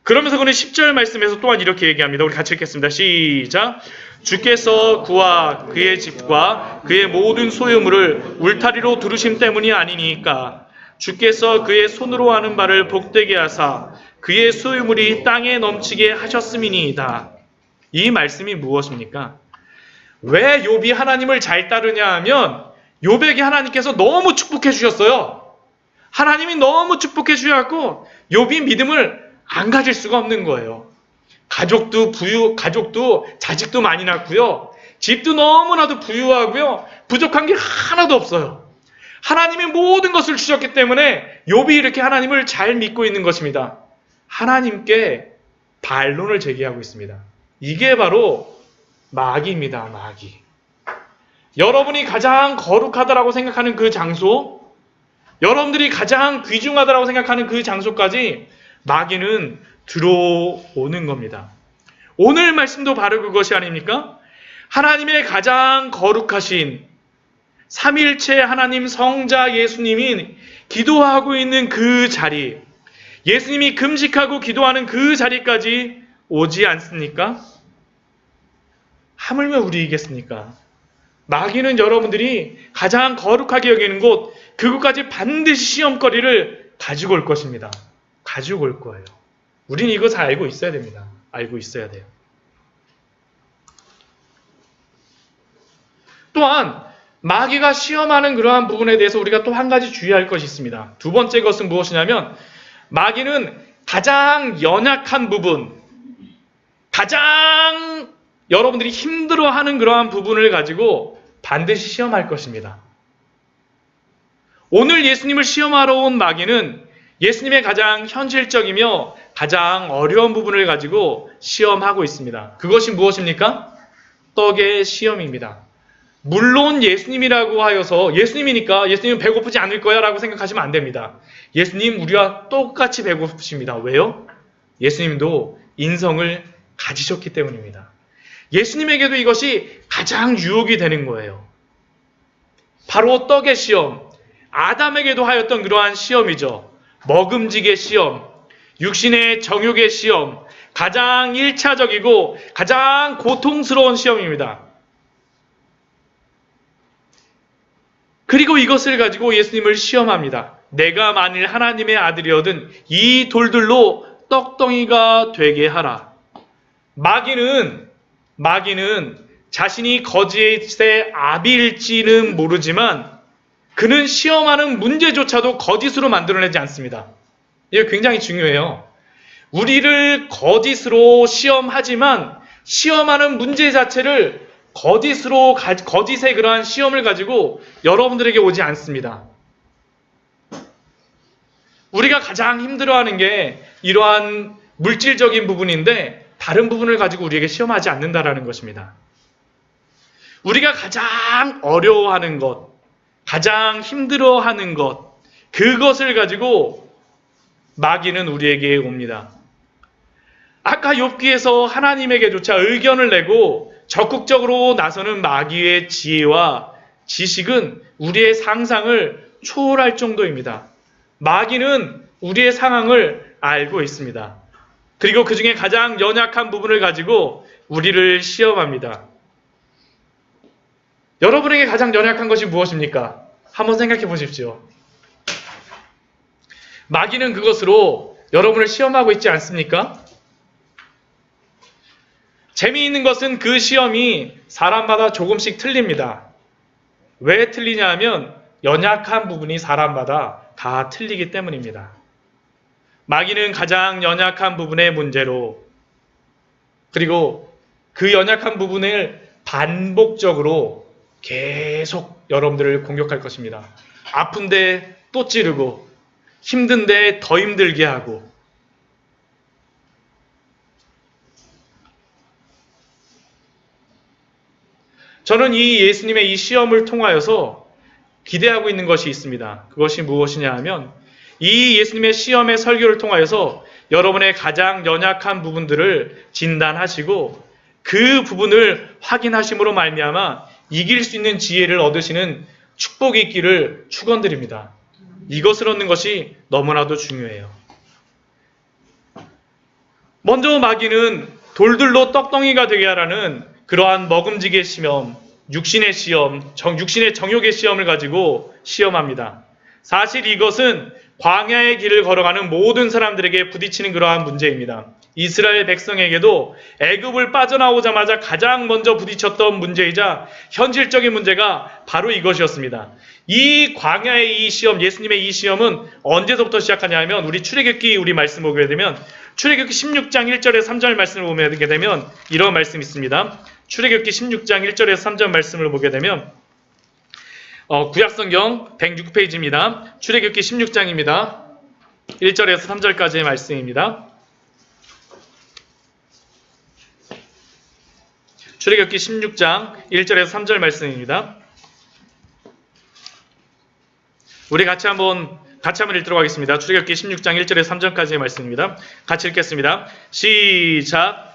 그러면서 그는 10절 말씀에서 또한 이렇게 얘기합니다. 우리 같이 읽겠습니다. 시작. 주께서 그와 그의 집과 그의 모든 소유물을 울타리로 두르심 때문이 아니니까 주께서 그의 손으로 하는 바를 복되게 하사 그의 소유물이 땅에 넘치게 하셨음이니이다. 이 말씀이 무엇입니까? 왜 욥이 하나님을 잘 따르냐 하면 욥에게 하나님께서 너무 축복해 주셨어요. 하나님이 너무 축복해 주셔서 욥이 믿음을 안 가질 수가 없는 거예요. 가족도 자식도 많이 낳고요. 집도 너무나도 부유하고요. 부족한 게 하나도 없어요. 하나님이 모든 것을 주셨기 때문에 욥이 이렇게 하나님을 잘 믿고 있는 것입니다. 하나님께 반론을 제기하고 있습니다. 이게 바로 마귀입니다. 마귀. 여러분이 가장 거룩하다라고 생각하는 그 장소, 여러분들이 가장 귀중하다라고 생각하는 그 장소까지 마귀는 들어오는 겁니다. 오늘 말씀도 바로 그것이 아닙니까? 하나님의 가장 거룩하신 삼일체 하나님 성자 예수님이 기도하고 있는 그 자리, 예수님이 금식하고 기도하는 그 자리까지 오지 않습니까? 하물며 우리이겠습니까? 마귀는 여러분들이 가장 거룩하게 여기는 곳, 그곳까지 반드시 시험거리를 가지고 올 것입니다. 가지고 올 거예요. 우리는 이것을 알고 있어야 됩니다. 알고 있어야 돼요. 또한 마귀가 시험하는 그러한 부분에 대해서 우리가 또 한 가지 주의할 것이 있습니다. 두 번째 것은 무엇이냐면 마귀는 가장 연약한 부분, 가장 여러분들이 힘들어하는 그러한 부분을 가지고 반드시 시험할 것입니다. 오늘 예수님을 시험하러 온 마귀는 예수님의 가장 현실적이며 가장 어려운 부분을 가지고 시험하고 있습니다. 그것이 무엇입니까? 떡의 시험입니다. 물론 예수님이라고 하여서 예수님이니까 예수님은 배고프지 않을 거야 라고 생각하시면 안 됩니다. 예수님 우리와 똑같이 배고프십니다. 왜요? 예수님도 인성을 가지셨기 때문입니다. 예수님에게도 이것이 가장 유혹이 되는 거예요. 바로 떡의 시험, 아담에게도 하였던 그러한 시험이죠. 먹음직의 시험, 육신의 정욕의 시험, 가장 1차적이고 가장 고통스러운 시험입니다. 그리고 이것을 가지고 예수님을 시험합니다. 내가 만일 하나님의 아들이거든 이 돌들로 떡덩이가 되게 하라. 마귀는 자신이 거짓의 아비일지는 모르지만 그는 시험하는 문제조차도 거짓으로 만들어내지 않습니다. 이게 굉장히 중요해요. 우리를 거짓으로 시험하지만 시험하는 문제 자체를 거짓의 그러한 시험을 가지고 여러분들에게 오지 않습니다. 우리가 가장 힘들어하는 게 이러한 물질적인 부분인데 다른 부분을 가지고 우리에게 시험하지 않는다라는 것입니다. 우리가 가장 어려워하는 것, 가장 힘들어하는 것, 그것을 가지고 마귀는 우리에게 옵니다. 아까 욥기에서 하나님에게조차 의견을 내고 적극적으로 나서는 마귀의 지혜와 지식은 우리의 상상을 초월할 정도입니다. 마귀는 우리의 상황을 알고 있습니다. 그리고 그 중에 가장 연약한 부분을 가지고 우리를 시험합니다. 여러분에게 가장 연약한 것이 무엇입니까? 한번 생각해 보십시오. 마귀는 그것으로 여러분을 시험하고 있지 않습니까? 재미있는 것은 그 시험이 사람마다 조금씩 틀립니다. 왜 틀리냐 하면 연약한 부분이 사람마다 다 틀리기 때문입니다. 마귀는 가장 연약한 부분의 문제로 그리고 그 연약한 부분을 반복적으로 계속 여러분들을 공격할 것입니다. 아픈데 또 찌르고 힘든데 더 힘들게 하고 저는 이 예수님의 이 시험을 통하여서 기대하고 있는 것이 있습니다. 그것이 무엇이냐 하면 이 예수님의 시험의 설교를 통하여서 여러분의 가장 연약한 부분들을 진단하시고 그 부분을 확인하심으로 말미암아 이길 수 있는 지혜를 얻으시는 축복이 있기를 축원드립니다. 이것을 얻는 것이 너무나도 중요해요. 먼저 마귀는 돌들로 떡덩이가 되게 하라는 그러한 먹음직의 시험, 육신의 시험, 육신의 정욕의 시험을 가지고 시험합니다. 사실 이것은 광야의 길을 걸어가는 모든 사람들에게 부딪히는 그러한 문제입니다. 이스라엘 백성에게도 애굽을 빠져나오자마자 가장 먼저 부딪혔던 문제이자 현실적인 문제가 바로 이것이었습니다. 이 광야의 이 시험, 예수님의 이 시험은 언제서부터 시작하냐 하면 우리 출애굽기 우리 말씀 보게 되면 출애굽기 16장 1절에서 3절 말씀을 보게 되면 이런 말씀이 있습니다. 출애굽기 16장 1절에서 3절 말씀을 보게 되면 구약성경 106페이지입니다. 출애굽기 16장입니다. 1절에서 3절까지의 말씀입니다. 출애굽기 16장 1절에서 3절 말씀입니다. 우리 같이 한번 읽도록 하겠습니다. 출애굽기 16장 1절에서 3절까지의 말씀입니다. 같이 읽겠습니다. 시작.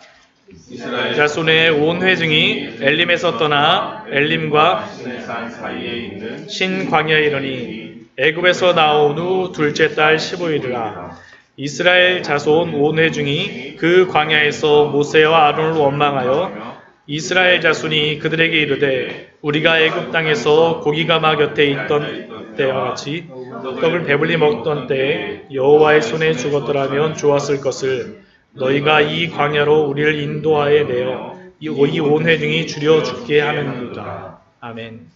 이스라엘 자손의 온 회중이 엘림에서 떠나 엘림과 시내산 사이에 있는 신광야에 이르니 애굽에서 나온 후 둘째 달 15일이라. 이스라엘 자손 온 회중이 그 광야에서 모세와 아론을 원망하여 이스라엘 자손이 그들에게 이르되 우리가 애굽 땅에서 고기가마 곁에 있던 때와 같이 떡을 배불리 먹던 때에 여호와의 손에 죽었더라면 좋았을 것을 너희가 이 광야로 우리를 인도하여 내어 이 온 회중이 줄여 죽게 하는도다. 아멘.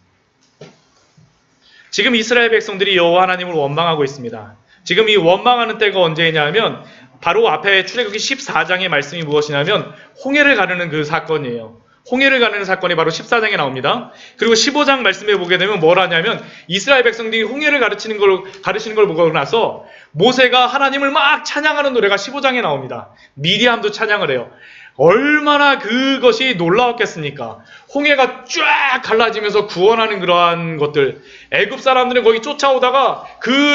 지금 이스라엘 백성들이 여호와 하나님을 원망하고 있습니다. 지금 이 원망하는 때가 언제냐 하면 바로 앞에 출애굽기 14장의 말씀이 무엇이냐면 홍해를 가르는 그 사건이에요. 홍해를 가르는 사건이 바로 14장에 나옵니다. 그리고 15장 말씀에 보게 되면 뭘 하냐면 이스라엘 백성들이 홍해를 가르치는 걸 보고 나서 모세가 하나님을 막 찬양하는 노래가 15장에 나옵니다. 미리암도 찬양을 해요. 얼마나 그것이 놀라웠겠습니까? 홍해가 쫙 갈라지면서 구원하는 그러한 것들, 애굽 사람들은 거기 쫓아오다가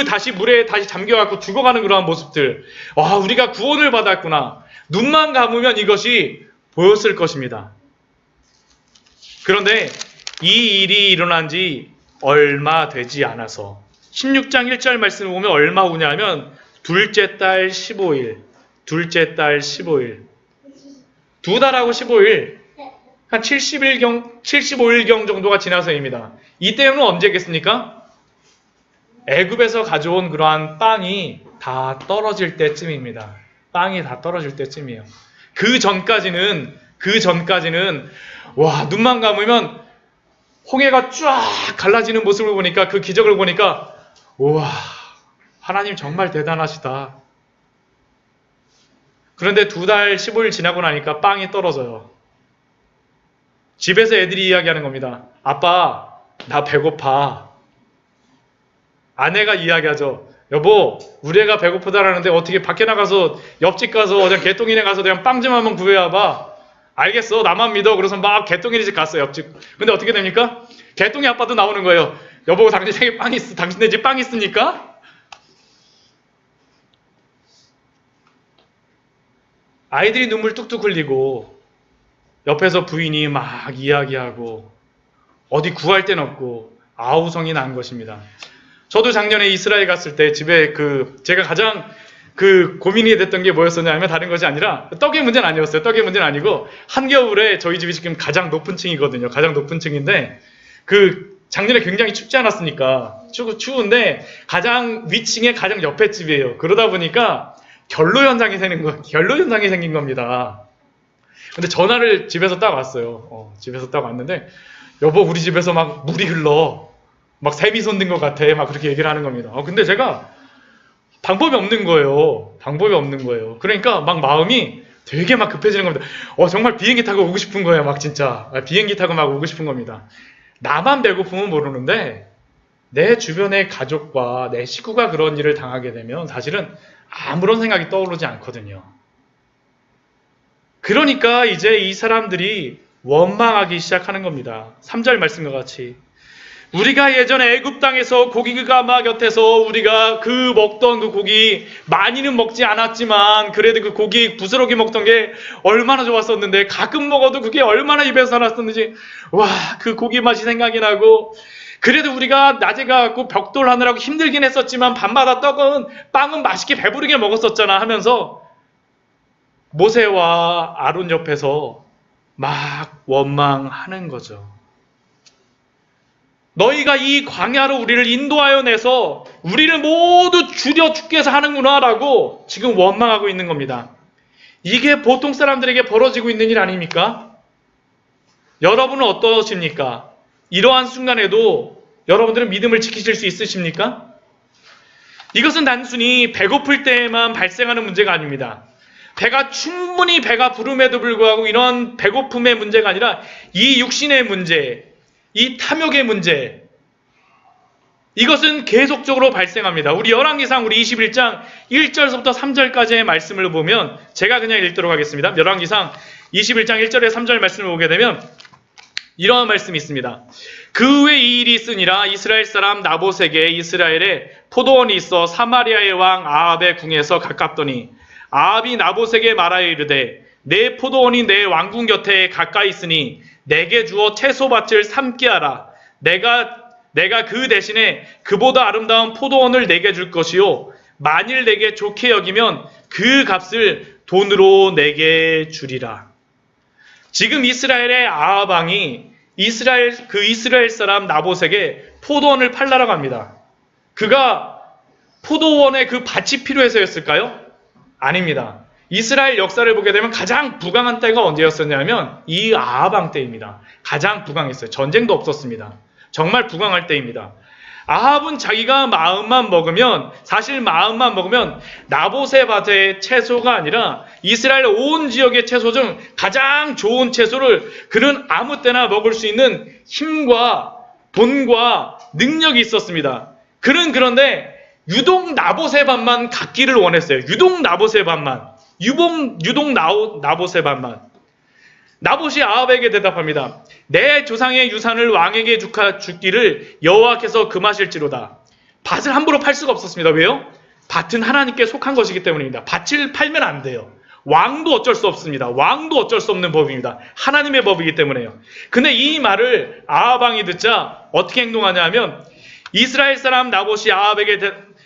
다시 물에 다시 잠겨갖고 죽어가는 그러한 모습들, 와, 우리가 구원을 받았구나. 눈만 감으면 이것이 보였을 것입니다. 그런데 이 일이 일어난 지 얼마 되지 않아서 16장 1절 말씀을 보면 얼마 후냐 하면 둘째 달 15일 두 달하고 15일 한 75일경 정도가 지나서입니다. 이때는 언제겠습니까? 애굽에서 가져온 그러한 빵이 다 떨어질 때쯤입니다. 빵이 다 떨어질 때쯤이에요. 그 전까지는 와, 눈만 감으면 홍해가 쫙 갈라지는 모습을 보니까 그 기적을 보니까 우와, 하나님 정말 대단하시다. 그런데 두 달 15일 지나고 나니까 빵이 떨어져요. 집에서 애들이 이야기하는 겁니다. 아빠, 나 배고파. 아내가 이야기하죠. 여보, 우리 애가 배고프다라는데 어떻게 밖에 나가서 옆집 가서 그냥 개똥이네 가서 그냥 빵 좀 한번 구해와봐. 알겠어, 나만 믿어. 그래서 막 개똥이네 집 갔어요, 옆집. 근데 어떻게 됩니까? 개똥이 아빠도 나오는 거예요. 여보, 당신네 집 빵 있습니까? 아이들이 눈물 뚝뚝 흘리고 옆에서 부인이 막 이야기하고 어디 구할 데는 없고 아우성이 난 것입니다. 저도 작년에 이스라엘 갔을 때 집에 제가 가장 고민이 됐던 게 뭐였었냐면 다른 것이 아니라 떡의 문제는 아니었어요. 떡의 문제는 아니고 한겨울에 저희 집이 지금 가장 높은 층이거든요. 가장 높은 층인데 작년에 굉장히 춥지 않았습니까? 추운데 가장 위층에 가장 옆에 집이에요. 그러다 보니까 결로 현상이 생긴 겁니다. 근데 전화를 집에서 딱 왔어요. 집에서 딱 왔는데 여보, 우리 집에서 막 물이 흘러. 막 샘이 솟는 것 같아. 막 그렇게 얘기를 하는 겁니다. 근데 제가 방법이 없는 거예요. 그러니까 막 마음이 되게 막 급해지는 겁니다. 정말 비행기 타고 오고 싶은 거예요. 막 진짜. 비행기 타고 막 오고 싶은 겁니다. 나만 배고프면 모르는데 내 주변의 가족과 내 식구가 그런 일을 당하게 되면 사실은 아무런 생각이 떠오르지 않거든요. 그러니까 이제 이 사람들이 원망하기 시작하는 겁니다. 3절 말씀과 같이 우리가 예전에 애굽 땅에서 고기가 막 곁에서 우리가 그 먹던 그 고기 많이는 먹지 않았지만 그래도 그 고기 부스러기 먹던 게 얼마나 좋았었는데 가끔 먹어도 그게 얼마나 입에서 살았었는지 와, 그 고기 맛이 생각이 나고 그래도 우리가 낮에 가고 벽돌 하느라고 힘들긴 했었지만 밤마다 빵은 맛있게 배부르게 먹었었잖아 하면서 모세와 아론 옆에서 막 원망하는 거죠. 너희가 이 광야로 우리를 인도하여 내서 우리를 모두 죽여 죽게 해서 하는구나 라고 지금 원망하고 있는 겁니다. 이게 보통 사람들에게 벌어지고 있는 일 아닙니까? 여러분은 어떠십니까? 이러한 순간에도 여러분들은 믿음을 지키실 수 있으십니까? 이것은 단순히 배고플 때에만 발생하는 문제가 아닙니다. 충분히 배가 부름에도 불구하고 이런 배고픔의 문제가 아니라 이 육신의 문제, 이 탐욕의 문제, 이것은 계속적으로 발생합니다. 우리 열왕기상 우리 21장 1절부터 3절까지의 말씀을 보면 제가 그냥 읽도록 하겠습니다. 열왕기상 21장 1절에 3절 말씀을 보게 되면 이러한 말씀이 있습니다. 그 후에 이 일이 있으니라 이스라엘 사람 나봇에게 이스라엘에 포도원이 있어 사마리아의 왕 아합의 궁에서 가깝더니 아합이 나봇에게 말하여 이르되 내 포도원이 내 왕궁 곁에 가까이 있으니 내게 주어 채소밭을 삼게 하라. 내가 그 대신에 그보다 아름다운 포도원을 내게 줄 것이요 만일 내게 좋게 여기면 그 값을 돈으로 내게 주리라. 지금 이스라엘의 아합 왕이 이스라엘 사람 나봇에게 포도원을 팔라라고 합니다. 그가 포도원에 그 밭이 필요해서였을까요? 아닙니다. 이스라엘 역사를 보게 되면 가장 부강한 때가 언제였었냐면 이 아합 왕 때입니다. 가장 부강했어요. 전쟁도 없었습니다. 정말 부강할 때입니다. 아합은 자기가 마음만 먹으면 나봇의 밭의 채소가 아니라 이스라엘 온 지역의 채소 중 가장 좋은 채소를 그는 아무 때나 먹을 수 있는 힘과 돈과 능력이 있었습니다. 그는 그런데 유독 나봇의 밭만 갖기를 원했어요. 유독 나봇의 밭만. 나봇이 아합에게 대답합니다. 내 조상의 유산을 왕에게 주기를 여호와께서 금하실지로다. 밭을 함부로 팔 수가 없었습니다. 왜요? 밭은 하나님께 속한 것이기 때문입니다. 밭을 팔면 안 돼요. 왕도 어쩔 수 없습니다. 왕도 어쩔 수 없는 법입니다. 하나님의 법이기 때문에요. 근데 이 말을 아합 왕이 듣자 어떻게 행동하냐 하면 이스라엘 사람 나봇이 아합에게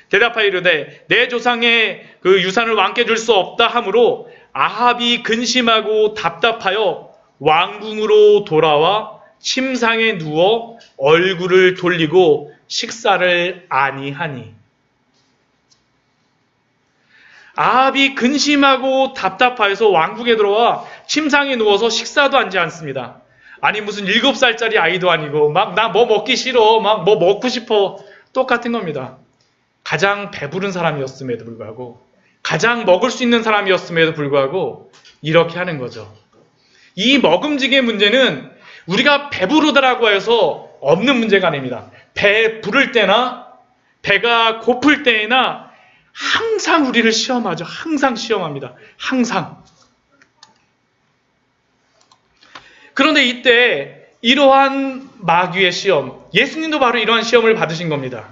대답하여 이르되 내 조상의 그 유산을 왕께 줄 수 없다 하므로 아합이 근심하고 답답하여 왕궁으로 돌아와 침상에 누워 얼굴을 돌리고 식사를 아니하니. 아합이 근심하고 답답하여서 왕궁에 들어와 침상에 누워서 식사도 하지 않습니다. 아니 무슨 7살짜리 아이도 아니고 막 나 뭐 먹기 싫어 막 뭐 먹고 싶어 똑같은 겁니다. 가장 배부른 사람이었음에도 불구하고 가장 먹을 수 있는 사람이었음에도 불구하고 이렇게 하는 거죠. 이 먹음직의 문제는 우리가 배부르다라고 해서 없는 문제가 아닙니다. 배 부를 때나 배가 고플 때나 항상 우리를 시험하죠. 항상 시험합니다. 항상. 그런데 이때 이러한 마귀의 시험, 예수님도 바로 이러한 시험을 받으신 겁니다.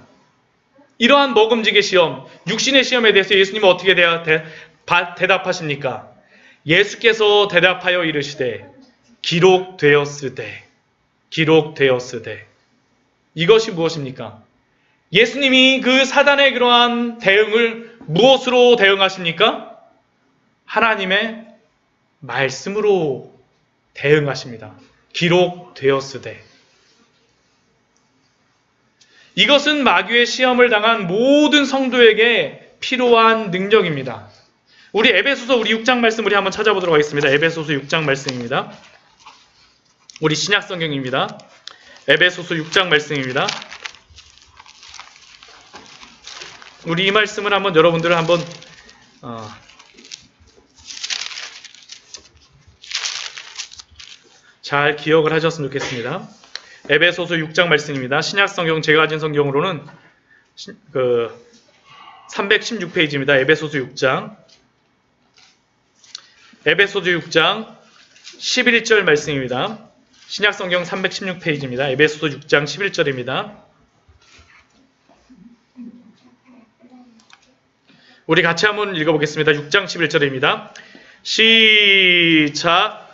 이러한 먹음직의 시험, 육신의 시험에 대해서 예수님은 어떻게 대답하십니까? 예수께서 대답하여 이르시되 기록되었으되 이것이 무엇입니까? 예수님이 그 사단의 그러한 대응을 무엇으로 대응하십니까? 하나님의 말씀으로 대응하십니다. 기록되었으되. 이것은 마귀의 시험을 당한 모든 성도에게 필요한 능력입니다. 우리 에베소서 우리 6장 말씀 우리 한번 찾아보도록 하겠습니다. 에베소서 6장 말씀입니다. 우리 신약 성경입니다. 에베소서 6장 말씀입니다. 우리 이 말씀을 한번 여러분들은 한번 잘 기억을 하셨으면 좋겠습니다. 에베소서 6장 말씀입니다. 신약 성경 제가 가진 성경으로는 316페이지입니다. 에베소서 6장 11절 말씀입니다. 신약성경 316페이지입니다. 에베소서 6장 11절입니다. 우리 같이 한번 읽어보겠습니다. 6장 11절입니다. 시작.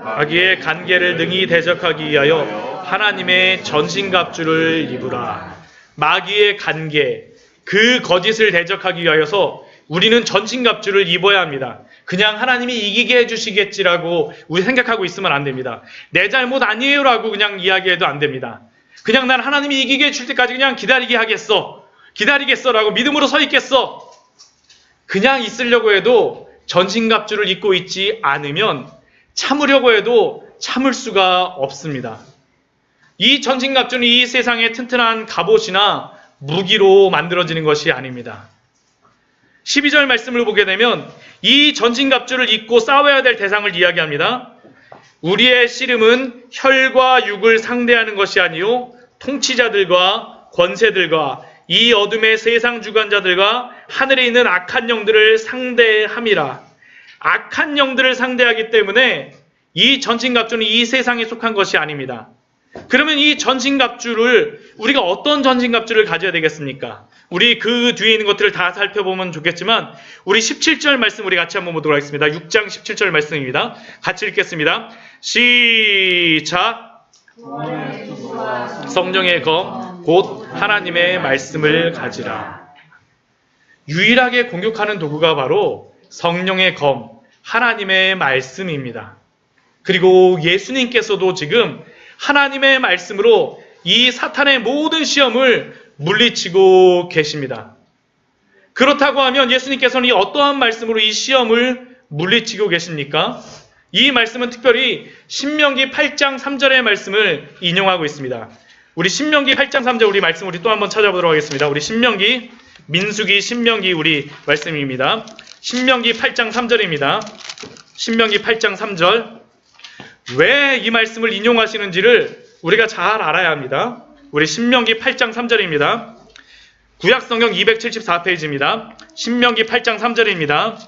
마귀의 간계를 능히 대적하기 위하여 하나님의 전신갑주를 입으라. 마귀의 간계, 그 거짓을 대적하기 위하여서 우리는 전신갑주를 입어야 합니다. 그냥 하나님이 이기게 해주시겠지라고 우리 생각하고 있으면 안 됩니다. 내 잘못 아니에요라고 그냥 이야기해도 안 됩니다. 그냥 난 하나님이 이기게 해줄 때까지 그냥 기다리게 하겠어. 기다리겠어라고 믿음으로 서 있겠어. 그냥 있으려고 해도 전신갑주를 입고 있지 않으면 참으려고 해도 참을 수가 없습니다. 이 전신갑주는 이 세상의 튼튼한 갑옷이나 무기로 만들어지는 것이 아닙니다. 12절 말씀을 보게 되면 이 전신갑주를 입고 싸워야 될 대상을 이야기합니다. 우리의 씨름은 혈과 육을 상대하는 것이 아니요 통치자들과 권세들과 이 어둠의 세상 주관자들과 하늘에 있는 악한 영들을 상대함이라. 악한 영들을 상대하기 때문에 이 전신갑주는 이 세상에 속한 것이 아닙니다. 그러면 이 전신갑주를 우리가 어떤 전신갑주를 가져야 되겠습니까? 우리 그 뒤에 있는 것들을 다 살펴보면 좋겠지만 우리 17절 말씀 우리 같이 한번 보도록 하겠습니다. 6장 17절 말씀입니다. 같이 읽겠습니다. 시작. 성령의 검 곧 하나님의 말씀을 가지라. 유일하게 공격하는 도구가 바로 성령의 검, 하나님의 말씀입니다. 그리고 예수님께서도 지금 하나님의 말씀으로 이 사탄의 모든 시험을 물리치고 계십니다. 그렇다고 하면 예수님께서는 어떠한 말씀으로 이 시험을 물리치고 계십니까? 이 말씀은 특별히 신명기 8장 3절의 말씀을 인용하고 있습니다. 우리 신명기 8장 3절 우리 말씀 우리 또 한번 찾아보도록 하겠습니다. 우리 신명기, 민수기, 신명기 우리 말씀입니다. 신명기 8장 3절입니다. 신명기 8장 3절. 왜 이 말씀을 인용하시는지를 우리가 잘 알아야 합니다. 우리 신명기 8장 3절입니다. 구약성경 274페이지입니다. 신명기 8장 3절입니다.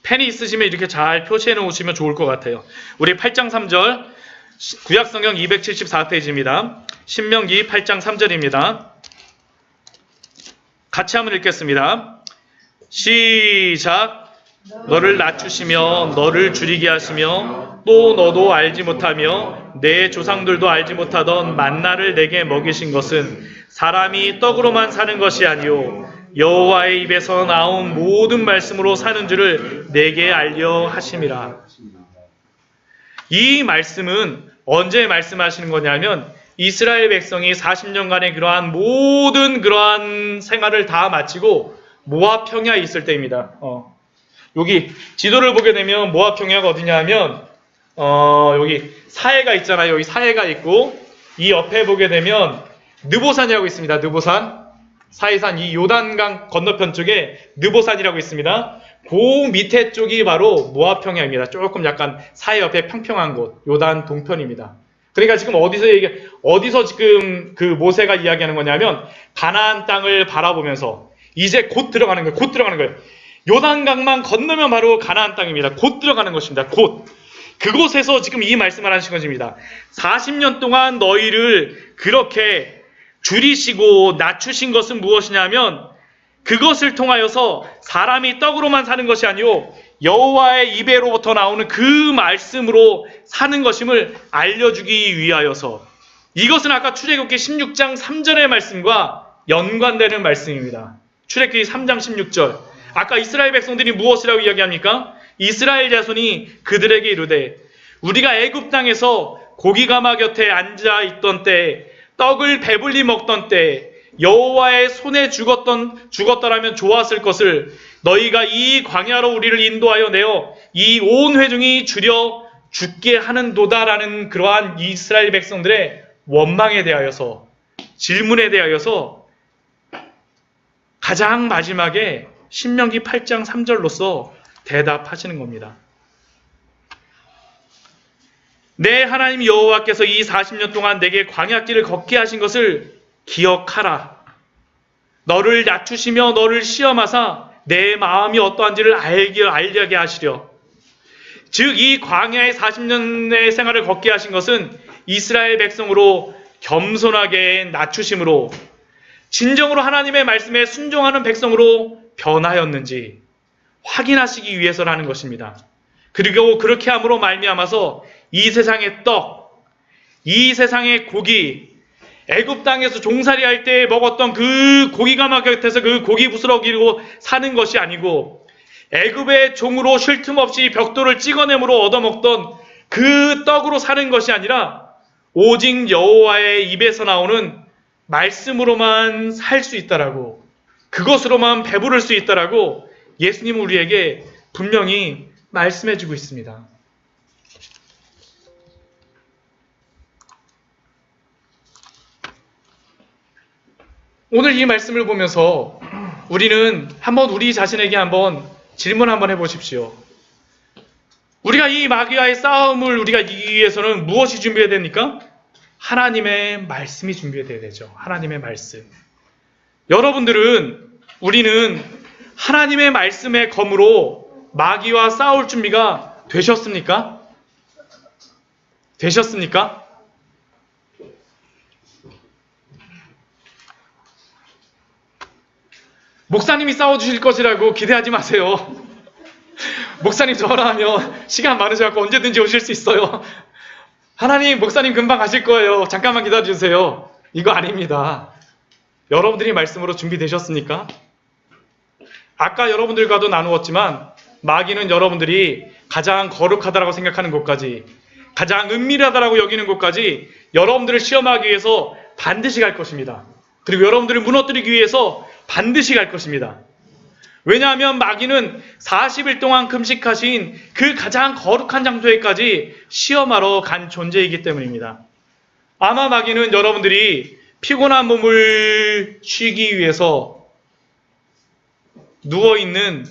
펜이 있으시면 이렇게 잘 표시해 놓으시면 좋을 것 같아요. 우리 8장 3절 구약성경 274페이지입니다. 신명기 8장 3절입니다. 같이 한번 읽겠습니다. 시작. 너를 낮추시며 너를 줄이게 하시며 또 너도 알지 못하며 내 조상들도 알지 못하던 만나를 내게 먹이신 것은 사람이 떡으로만 사는 것이 아니요 여호와의 입에서 나온 모든 말씀으로 사는 줄을 내게 알려 하심이라. 이 말씀은 언제 말씀하시는 거냐면 이스라엘 백성이 40년간의 그러한 생활을 다 마치고 모압 평야에 있을 때입니다. 여기 지도를 보게 되면 모압 평야가 어디냐 하면 여기 사해가 있잖아요. 여기 사해가 있고 이 옆에 보게 되면 느보산이라고 있습니다. 느보산. 사해산 이 요단강 건너편 쪽에 느보산이라고 있습니다. 그 밑에 쪽이 바로 모압 평야입니다. 조금 약간 사해 옆에 평평한 곳, 요단 동편입니다. 그러니까 지금 어디서 지금 그 모세가 이야기하는 거냐면 가나안 땅을 바라보면서 이제 곧 들어가는 거예요. 요단강만 건너면 바로 가나안 땅입니다. 곧 들어가는 것입니다. 곧. 그곳에서 지금 이 말씀을 하신 것입니다. 40년 동안 너희를 그렇게 줄이시고 낮추신 것은 무엇이냐면 그것을 통하여서 사람이 떡으로만 사는 것이 아니요 여호와의 입에로부터 나오는 그 말씀으로 사는 것임을 알려주기 위하여서. 이것은 아까 출애굽기 16장 3절의 말씀과 연관되는 말씀입니다. 출애굽기 3장 16절. 아까 이스라엘 백성들이 무엇이라고 이야기합니까? 이스라엘 자손이 그들에게 이르되 우리가 애굽 땅에서 고기가마 곁에 앉아 있던 때 떡을 배불리 먹던 때 여호와의 손에 죽었더라면 좋았을 것을 너희가 이 광야로 우리를 인도하여 내어 이 온 회중이 줄여 죽게 하는도다라는 그러한 이스라엘 백성들의 원망에 대하여서, 질문에 대하여서 가장 마지막에 신명기 8장 3절로서 대답하시는 겁니다. 내 하나님 여호와께서 이 40년 동안 내게 광야길을 걷게 하신 것을 기억하라. 너를 낮추시며 너를 시험하사 내 마음이 어떠한지를 알게 하시려. 즉 이 광야의 40년의 생활을 걷게 하신 것은 이스라엘 백성으로 겸손하게 낮추심으로 진정으로 하나님의 말씀에 순종하는 백성으로 변하였는지 확인하시기 위해서라는 것입니다. 그리고 그렇게 함으로 말미암아서 이 세상의 떡, 이 세상의 고기, 애굽 땅에서 종살이할 때 먹었던 그 고기가 막 곁에서 그 고기 부스러기로 사는 것이 아니고 애굽의 종으로 쉴 틈 없이 벽돌을 찍어내므로 얻어먹던 그 떡으로 사는 것이 아니라 오직 여호와의 입에서 나오는 말씀으로만 살 수 있다라고, 그것으로만 배부를 수 있다라고 예수님은 우리에게 분명히 말씀해주고 있습니다. 오늘 이 말씀을 보면서 우리는 한번 우리 자신에게 한번 질문 한번 해보십시오. 우리가 이 마귀와의 싸움을 우리가 이기기 위해서는 무엇이 준비해야 됩니까? 하나님의 말씀이 준비되어야 되죠. 하나님의 말씀. 여러분들은, 우리는 하나님의 말씀의 검으로 마귀와 싸울 준비가 되셨습니까? 되셨습니까? 목사님이 싸워주실 것이라고 기대하지 마세요. 목사님 저라 하면 시간 많으셔서 언제든지 오실 수 있어요. 하나님, 목사님 금방 가실 거예요. 잠깐만 기다려주세요. 이거 아닙니다. 여러분들이 말씀으로 준비되셨습니까? 아까 여러분들과도 나누었지만 마귀는 여러분들이 가장 거룩하다라고 생각하는 곳까지, 가장 은밀하다라고 여기는 곳까지 여러분들을 시험하기 위해서 반드시 갈 것입니다. 그리고 여러분들을 무너뜨리기 위해서 반드시 갈 것입니다. 왜냐하면 마귀는 40일 동안 금식하신 그 가장 거룩한 장소에까지 시험하러 간 존재이기 때문입니다. 아마 마귀는 여러분들이 피곤한 몸을 쉬기 위해서 누워있는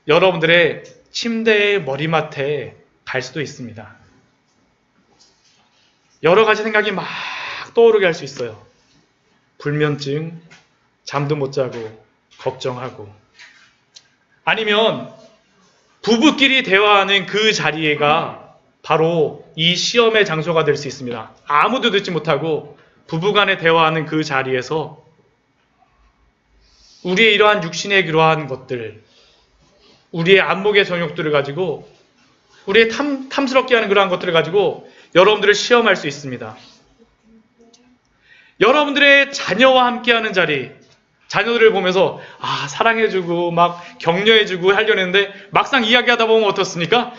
여러분들의 침대의 머리맡에 갈 수도 있습니다. 여러 가지 생각이 막 떠오르게 할 수 있어요. 불면증, 잠도 못 자고 걱정하고, 아니면 부부끼리 대화하는 그 자리가 바로 이 시험의 장소가 될 수 있습니다. 아무도 듣지 못하고 부부간에 대화하는 그 자리에서 우리의 이러한 육신의 그러한 것들, 우리의 안목의 정욕들을 가지고, 우리의 탐스럽게 하는 그러한 것들을 가지고 여러분들을 시험할 수 있습니다. 여러분들의 자녀와 함께하는 자리, 자녀들을 보면서 사랑해주고 막 격려해주고 하려고 했는데 막상 이야기하다 보면 어떻습니까?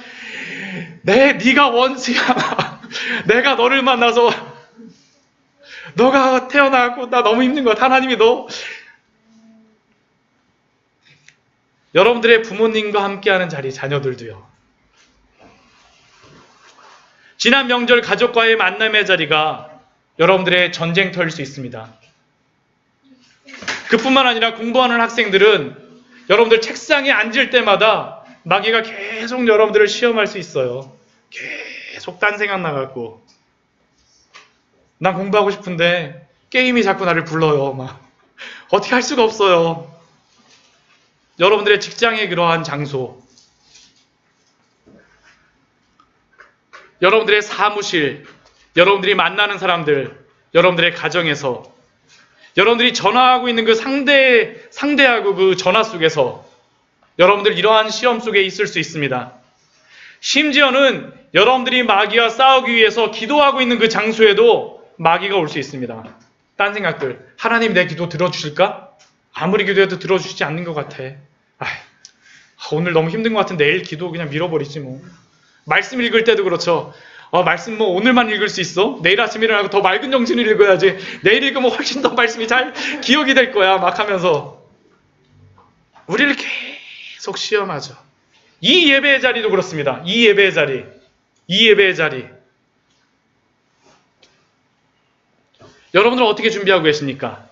네가 원수야. 내가 너를 만나서 너가 태어나고 나 너무 힘든 것 같아. 하나님이 여러분들의 부모님과 함께하는 자리, 자녀들도요. 지난 명절 가족과의 만남의 자리가 여러분들의 전쟁터일 수 있습니다. 그뿐만 아니라 공부하는 학생들은 여러분들 책상에 앉을 때마다 마귀가 계속 여러분들을 시험할 수 있어요. 계속 딴 생각 나갖고, 난 공부하고 싶은데 게임이 자꾸 나를 불러요. 막 어떻게 할 수가 없어요. 여러분들의 직장의 그러한 장소, 여러분들의 사무실, 여러분들이 만나는 사람들, 여러분들의 가정에서, 여러분들이 전화하고 있는 그 상대하고 그 전화 속에서 여러분들 이러한 시험 속에 있을 수 있습니다. 심지어는 여러분들이 마귀와 싸우기 위해서 기도하고 있는 그 장소에도 마귀가 올 수 있습니다. 딴 생각들, 하나님 내 기도 들어주실까? 아무리 기도해도 들어주시지 않는 것 같아. 오늘 너무 힘든 것 같은데 내일 기도 그냥 밀어버리지 뭐. 말씀 읽을 때도 그렇죠. 말씀 뭐 오늘만 읽을 수 있어? 내일 아침에 일어나고 더 맑은 정신을 읽어야지. 내일 읽으면 훨씬 더 말씀이 잘 기억이 될 거야. 막 하면서 우리를 계속 시험하죠. 이 예배의 자리도 그렇습니다. 이 예배의 자리. 여러분들은 어떻게 준비하고 계십니까?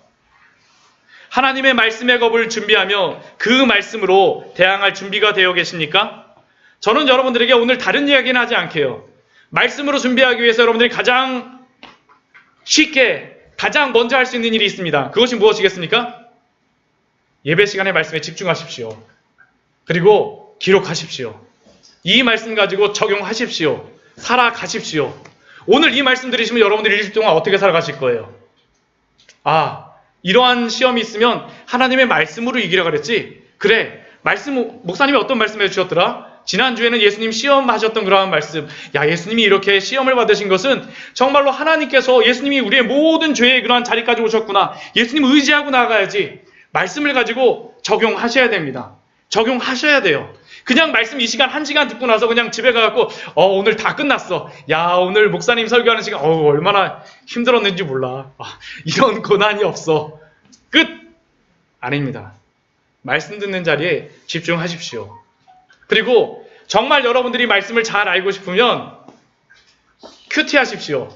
하나님의 말씀의 겁을 준비하며 그 말씀으로 대항할 준비가 되어 계십니까? 저는 여러분들에게 오늘 다른 이야기는 하지 않게요. 말씀으로 준비하기 위해서 여러분들이 가장 쉽게, 가장 먼저 할 수 있는 일이 있습니다. 그것이 무엇이겠습니까? 예배 시간에 말씀에 집중하십시오. 그리고 기록하십시오. 이 말씀 가지고 적용하십시오. 살아가십시오. 오늘 이 말씀 들으시면 여러분들이 일주일 동안 어떻게 살아가실 거예요? 아, 이러한 시험이 있으면 하나님의 말씀으로 이기려 그랬지? 그래, 목사님이 어떤 말씀을 해주셨더라? 지난주에는 예수님 시험하셨던 그러한 말씀. 야, 예수님이 이렇게 시험을 받으신 것은 정말로 하나님께서 예수님이 우리의 모든 죄의 그러한 자리까지 오셨구나. 예수님 의지하고 나가야지. 말씀을 가지고 적용하셔야 됩니다. 적용하셔야 돼요. 그냥 말씀 이 시간 1시간 듣고 나서 그냥 집에 가갖고 오늘 다 끝났어. 야, 오늘 목사님 설교하는 시간 얼마나 힘들었는지 몰라. 이런 고난이 없어. 끝! 아닙니다. 말씀 듣는 자리에 집중하십시오. 그리고 정말 여러분들이 말씀을 잘 알고 싶으면 큐티하십시오.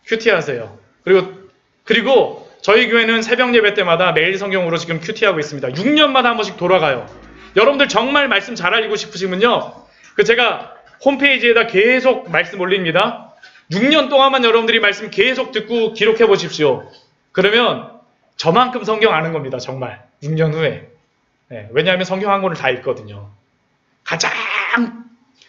큐티하세요. 그리고 저희 교회는 새벽 예배 때마다 매일 성경으로 지금 큐티하고 있습니다. 6년마다 한 번씩 돌아가요. 여러분들 정말 말씀 잘 알고 싶으시면요. 제가 홈페이지에다 계속 말씀 올립니다. 6년 동안만 여러분들이 말씀 계속 듣고 기록해 보십시오. 그러면 저만큼 성경 아는 겁니다. 정말. 6년 후에. 네, 왜냐하면 성경 한 권을 다 읽거든요. 가장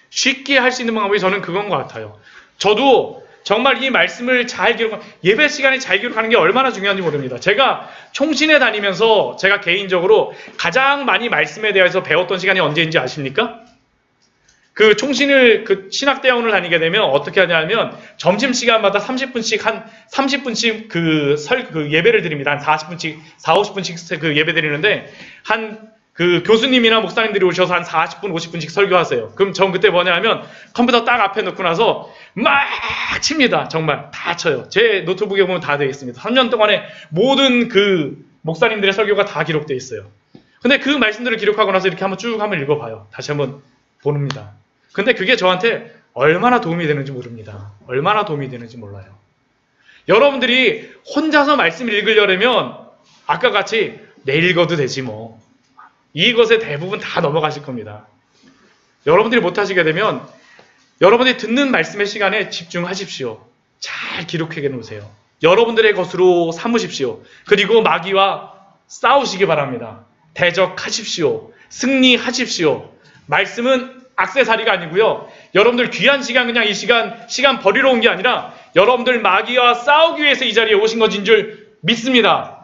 쉽게 할 수 있는 방법이 저는 그건 것 같아요. 저도 정말 이 말씀을 잘 예배 시간에 잘 기록하는 게 얼마나 중요한지 모릅니다. 제가 총신에 다니면서 제가 개인적으로 가장 많이 말씀에 대해서 배웠던 시간이 언제인지 아십니까? 그 신학대학원을 다니게 되면 어떻게 하냐면 점심시간마다 30분씩 그 예배를 드립니다. 한 40분씩, 50분씩 그 예배 드리는데 그 교수님이나 목사님들이 오셔서 한 40분, 50분씩 설교하세요. 그럼 전 그때 뭐냐 하면 컴퓨터 딱 앞에 놓고 나서 막 칩니다. 정말 다 쳐요. 제 노트북에 보면 다 되어 있습니다. 3년 동안에 모든 그 목사님들의 설교가 다 기록되어 있어요. 근데 그 말씀들을 기록하고 나서 이렇게 한번 읽어봐요. 다시 한번 봅니다. 근데 그게 저한테 얼마나 도움이 되는지 모릅니다. 얼마나 도움이 되는지 몰라요. 여러분들이 혼자서 말씀을 읽으려면 아까 같이 내일 읽어도 되지 뭐. 이것에 대부분 다 넘어가실 겁니다. 여러분들이 못하시게 되면 여러분들이 듣는 말씀의 시간에 집중하십시오. 잘 기록해 놓으세요. 여러분들의 것으로 삼으십시오. 그리고 마귀와 싸우시기 바랍니다. 대적하십시오. 승리하십시오. 말씀은 액세서리가 아니고요. 여러분들 귀한 시간 그냥 이 시간 버리러 온 게 아니라 여러분들 마귀와 싸우기 위해서 이 자리에 오신 것인 줄 믿습니다.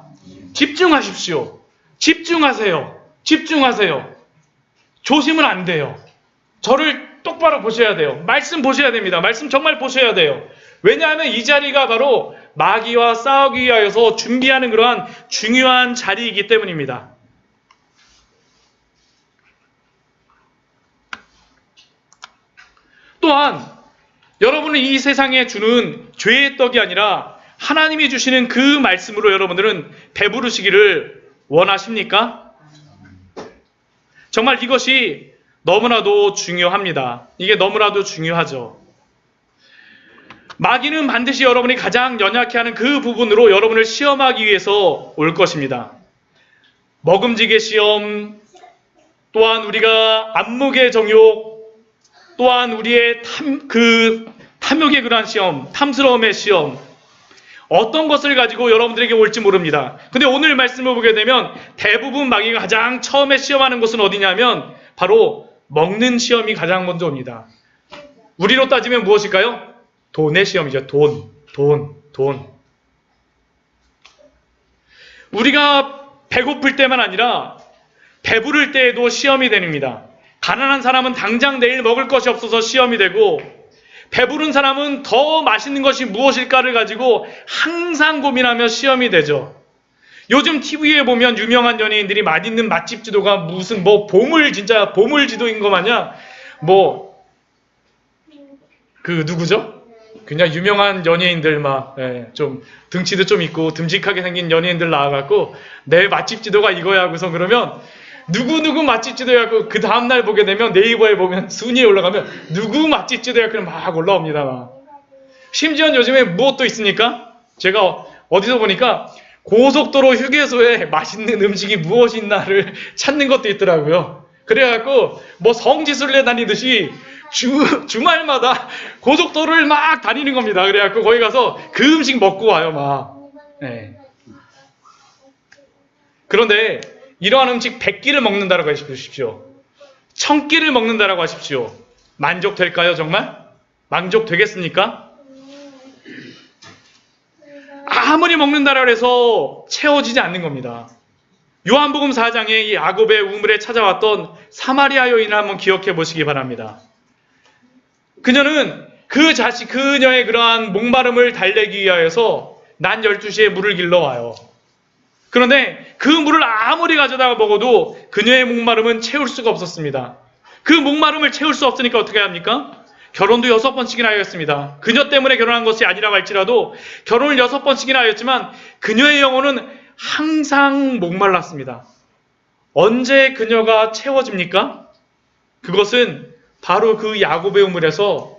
집중하십시오. 집중하세요. 집중하세요. 조심은 안 돼요. 저를 똑바로 보셔야 돼요. 말씀 보셔야 됩니다. 말씀 정말 보셔야 돼요. 왜냐하면 이 자리가 바로 마귀와 싸우기 위하여서 준비하는 그러한 중요한 자리이기 때문입니다. 또한 여러분은 이 세상에 주는 죄의 떡이 아니라 하나님이 주시는 그 말씀으로 여러분들은 배부르시기를 원하십니까? 정말 이것이 너무나도 중요합니다. 이게 너무나도 중요하죠. 마귀는 반드시 여러분이 가장 연약해하는 그 부분으로 여러분을 시험하기 위해서 올 것입니다. 먹음직의 시험, 또한 우리가 안목의 정욕, 또한 우리의 탐욕의 그러한 시험, 탐스러움의 시험, 어떤 것을 가지고 여러분들에게 올지 모릅니다. 근데 오늘 말씀을 보게 되면 대부분 마귀가 가장 처음에 시험하는 것은 어디냐면 바로 먹는 시험이 가장 먼저 옵니다. 우리로 따지면 무엇일까요? 돈의 시험이죠. 돈. 우리가 배고플 때만 아니라 배부를 때에도 시험이 됩니다. 가난한 사람은 당장 내일 먹을 것이 없어서 시험이 되고 배부른 사람은 더 맛있는 것이 무엇일까를 가지고 항상 고민하며 시험이 되죠. 요즘 TV에 보면 유명한 연예인들이 맛있는 맛집 지도가 무슨 보물 지도인 거 마냥 누구죠? 그냥 유명한 연예인들 좀 등치도 좀 있고 듬직하게 생긴 연예인들 나와갖고 내 맛집 지도가 이거야 하고서 그러면 누구 맛집 지도야 그 다음날 보게 되면 네이버에 보면 순위에 올라가면 누구 맛집 지도야 그럼 막 올라옵니다. 심지어 요즘에 무엇도 있습니까? 제가 어디서 보니까 고속도로 휴게소에 맛있는 음식이 무엇이 있나를 찾는 것도 있더라고요. 그래갖고 성지순례 다니듯이 주말마다 고속도로를 막 다니는 겁니다. 그래갖고 거기 가서 그 음식 먹고 와요 네. 그런데 이러한 음식 100끼를 먹는다라고 하십시오. 1000끼를 먹는다라고 하십시오. 만족될까요, 정말? 만족되겠습니까? 아무리 먹는다라 해서 채워지지 않는 겁니다. 요한복음 4장에 이 야곱의 우물에 찾아왔던 사마리아 여인을 한번 기억해 보시기 바랍니다. 그녀는 그녀의 그러한 목마름을 달래기 위하여서 낮 12시에 물을 길러와요. 그런데 그 물을 아무리 가져다가 먹어도 그녀의 목마름은 채울 수가 없었습니다. 그 목마름을 채울 수 없으니까 어떻게 합니까? 결혼도 6번씩이나 하였습니다. 그녀 때문에 결혼한 것이 아니라고 할지라도 결혼을 6번씩이나 하였지만 그녀의 영혼은 항상 목말랐습니다. 언제 그녀가 채워집니까? 그것은 바로 그 야곱의 우물에서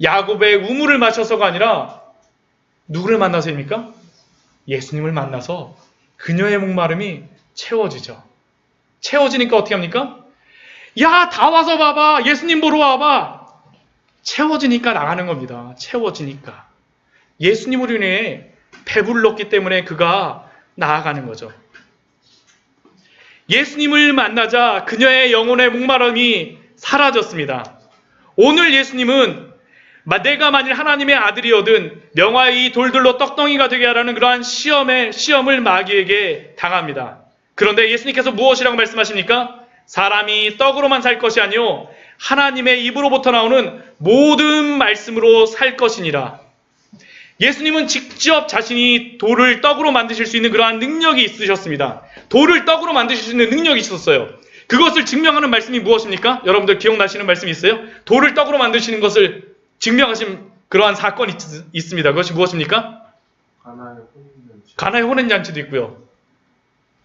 야곱의 우물을 마셔서가 아니라 누구를 만나서입니까? 예수님을 만나서 그녀의 목마름이 채워지죠. 채워지니까 어떻게 합니까? 야, 다 와서 봐봐. 예수님 보러 와봐. 채워지니까 나가는 겁니다. 채워지니까. 예수님으로 인해 배불렀기 때문에 그가 나아가는 거죠. 예수님을 만나자 그녀의 영혼의 목마름이 사라졌습니다. 오늘 예수님은 내가 만일 하나님의 아들이거든 명화의 이 돌들로 떡덩이가 되게 하라는 그러한 시험을 마귀에게 당합니다. 그런데 예수님께서 무엇이라고 말씀하십니까? 사람이 떡으로만 살 것이 아니요 하나님의 입으로부터 나오는 모든 말씀으로 살 것이니라. 예수님은 직접 자신이 돌을 떡으로 만드실 수 있는 그러한 능력이 있으셨습니다. 돌을 떡으로 만드실 수 있는 능력이 있었어요. 그것을 증명하는 말씀이 무엇입니까? 여러분들 기억나시는 말씀이 있어요? 돌을 떡으로 만드시는 것을 증명하신 그러한 사건이 있습니다. 그것이 무엇입니까? 가나의 혼인잔치도 있고요.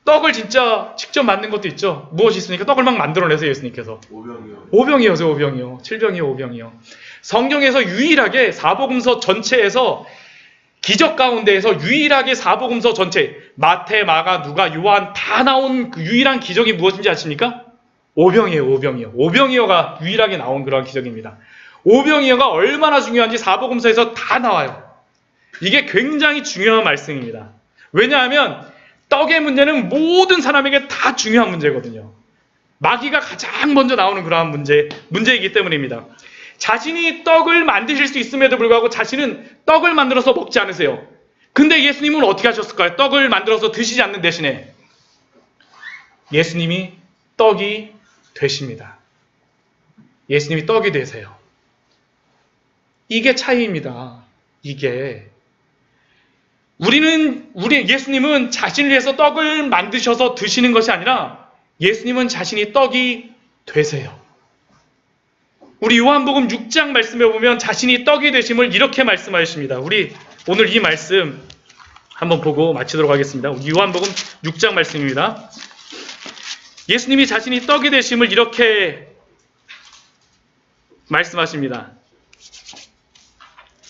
떡을 진짜 직접 만든 것도 있죠. 무엇이 있습니까? 떡을 막 만들어내세요, 예수님께서. 오병이요. 7병이요, 5병이요. 성경에서 유일하게 사복음서 전체에서 기적 가운데에서 유일하게 사복음서 전체 마태, 마가, 누가, 요한 다 나온 그 유일한 기적이 무엇인지 아십니까? 오병이요. 오병이어가 유일하게 나온 그런 기적입니다. 오병이어가 얼마나 중요한지 사복음서에서 다 나와요. 이게 굉장히 중요한 말씀입니다. 왜냐하면 떡의 문제는 모든 사람에게 다 중요한 문제거든요. 마귀가 가장 먼저 나오는 그러한 문제이기 때문입니다. 자신이 떡을 만드실 수 있음에도 불구하고 자신은 떡을 만들어서 먹지 않으세요. 근데 예수님은 어떻게 하셨을까요? 떡을 만들어서 드시지 않는 대신에 예수님이 떡이 되십니다. 예수님이 떡이 되세요. 이게 차이입니다. 이게 예수님은 자신을 위해서 떡을 만드셔서 드시는 것이 아니라 예수님은 자신이 떡이 되세요. 우리 요한복음 6장 말씀에 보면 자신이 떡이 되심을 이렇게 말씀하십니다. 우리 오늘 이 말씀 한번 보고 마치도록 하겠습니다. 요한복음 6장 말씀입니다. 예수님이 자신이 떡이 되심을 이렇게 말씀하십니다.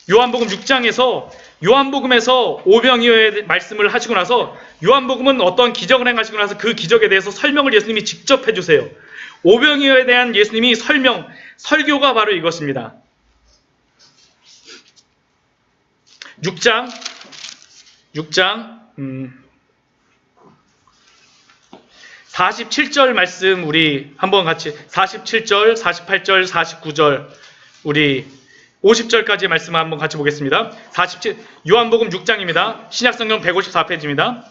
요한복음 6장에서 요한복음에서 오병이어의 말씀을 하시고 나서 요한복음은 어떤 기적을 행하시고 나서 그 기적에 대해서 설명을 예수님이 직접 해주세요. 오병이어에 대한 예수님이 설교가 바로 이것입니다. 6장 47절 말씀 우리 한번 같이 47절, 48절, 49절 우리 50절까지 말씀 한번 같이 보겠습니다. 요한복음 6장입니다. 신약성경 154페이지입니다.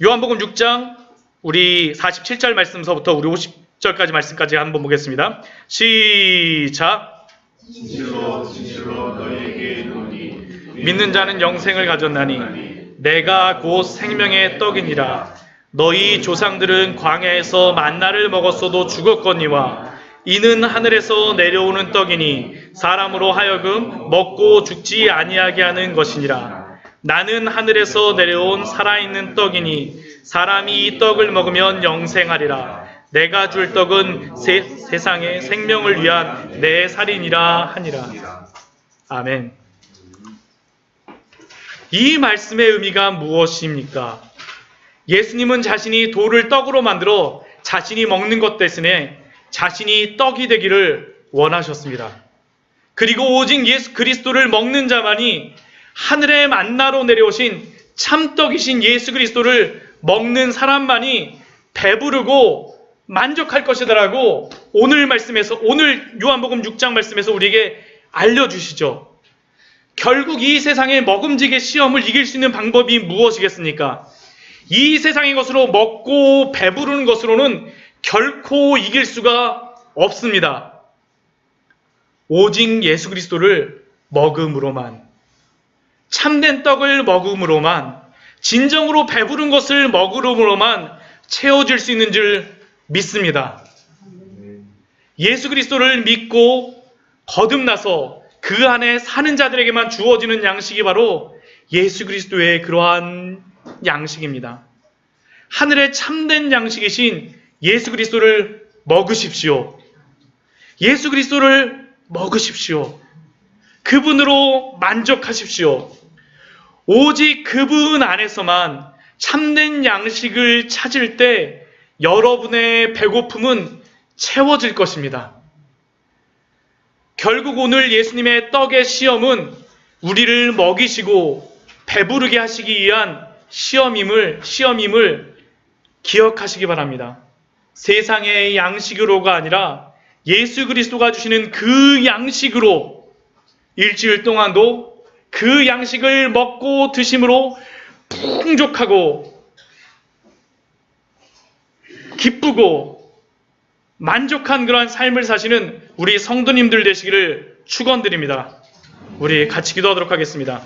요한복음 6장 우리 47절 말씀서부터 우리 50절까지 말씀까지 한번 보겠습니다. 시작. 진실로 너희에게 이르노니 믿는 자는 영생을 가졌나니 내가 곧 생명의 떡이니라. 너희 조상들은 광야에서 만나를 먹었어도 죽었거니와 이는 하늘에서 내려오는 떡이니 사람으로 하여금 먹고 죽지 아니하게 하는 것이니라. 나는 하늘에서 내려온 살아있는 떡이니 사람이 이 떡을 먹으면 영생하리라. 내가 줄 떡은 세상의 생명을 위한 내 살이니라 하니라. 아멘. 이 말씀의 의미가 무엇입니까? 예수님은 자신이 돌을 떡으로 만들어 자신이 먹는 것 대신에 자신이 떡이 되기를 원하셨습니다. 그리고 오직 예수 그리스도를 먹는 자만이 하늘의 만나로 내려오신 참떡이신 예수 그리스도를 먹는 사람만이 배부르고 만족할 것이다라고 오늘 말씀에서, 오늘 요한복음 6장 말씀에서 우리에게 알려주시죠. 결국 이 세상의 먹음직의 시험을 이길 수 있는 방법이 무엇이겠습니까? 이 세상의 것으로 먹고 배부르는 것으로는 결코 이길 수가 없습니다. 오직 예수 그리스도를 먹음으로만, 참된 떡을 먹음으로만, 진정으로 배부른 것을 먹음으로만 채워질 수 있는 줄 믿습니다. 예수 그리스도를 믿고 거듭나서 그 안에 사는 자들에게만 주어지는 양식이 바로 예수 그리스도의 그러한 양식입니다. 하늘의 참된 양식이신 예수 그리스도를 먹으십시오. 예수 그리스도를 먹으십시오. 그분으로 만족하십시오. 오직 그분 안에서만 참된 양식을 찾을 때 여러분의 배고픔은 채워질 것입니다. 결국 오늘 예수님의 떡의 시험은 우리를 먹이시고 배부르게 하시기 위한 시험임을 기억하시기 바랍니다. 세상의 양식으로가 아니라 예수 그리스도가 주시는 그 양식으로 일주일 동안도 그 양식을 먹고 드심으로 풍족하고 기쁘고 만족한 그러한 삶을 사시는 우리 성도님들 되시기를 축원드립니다. 우리 같이 기도하도록 하겠습니다.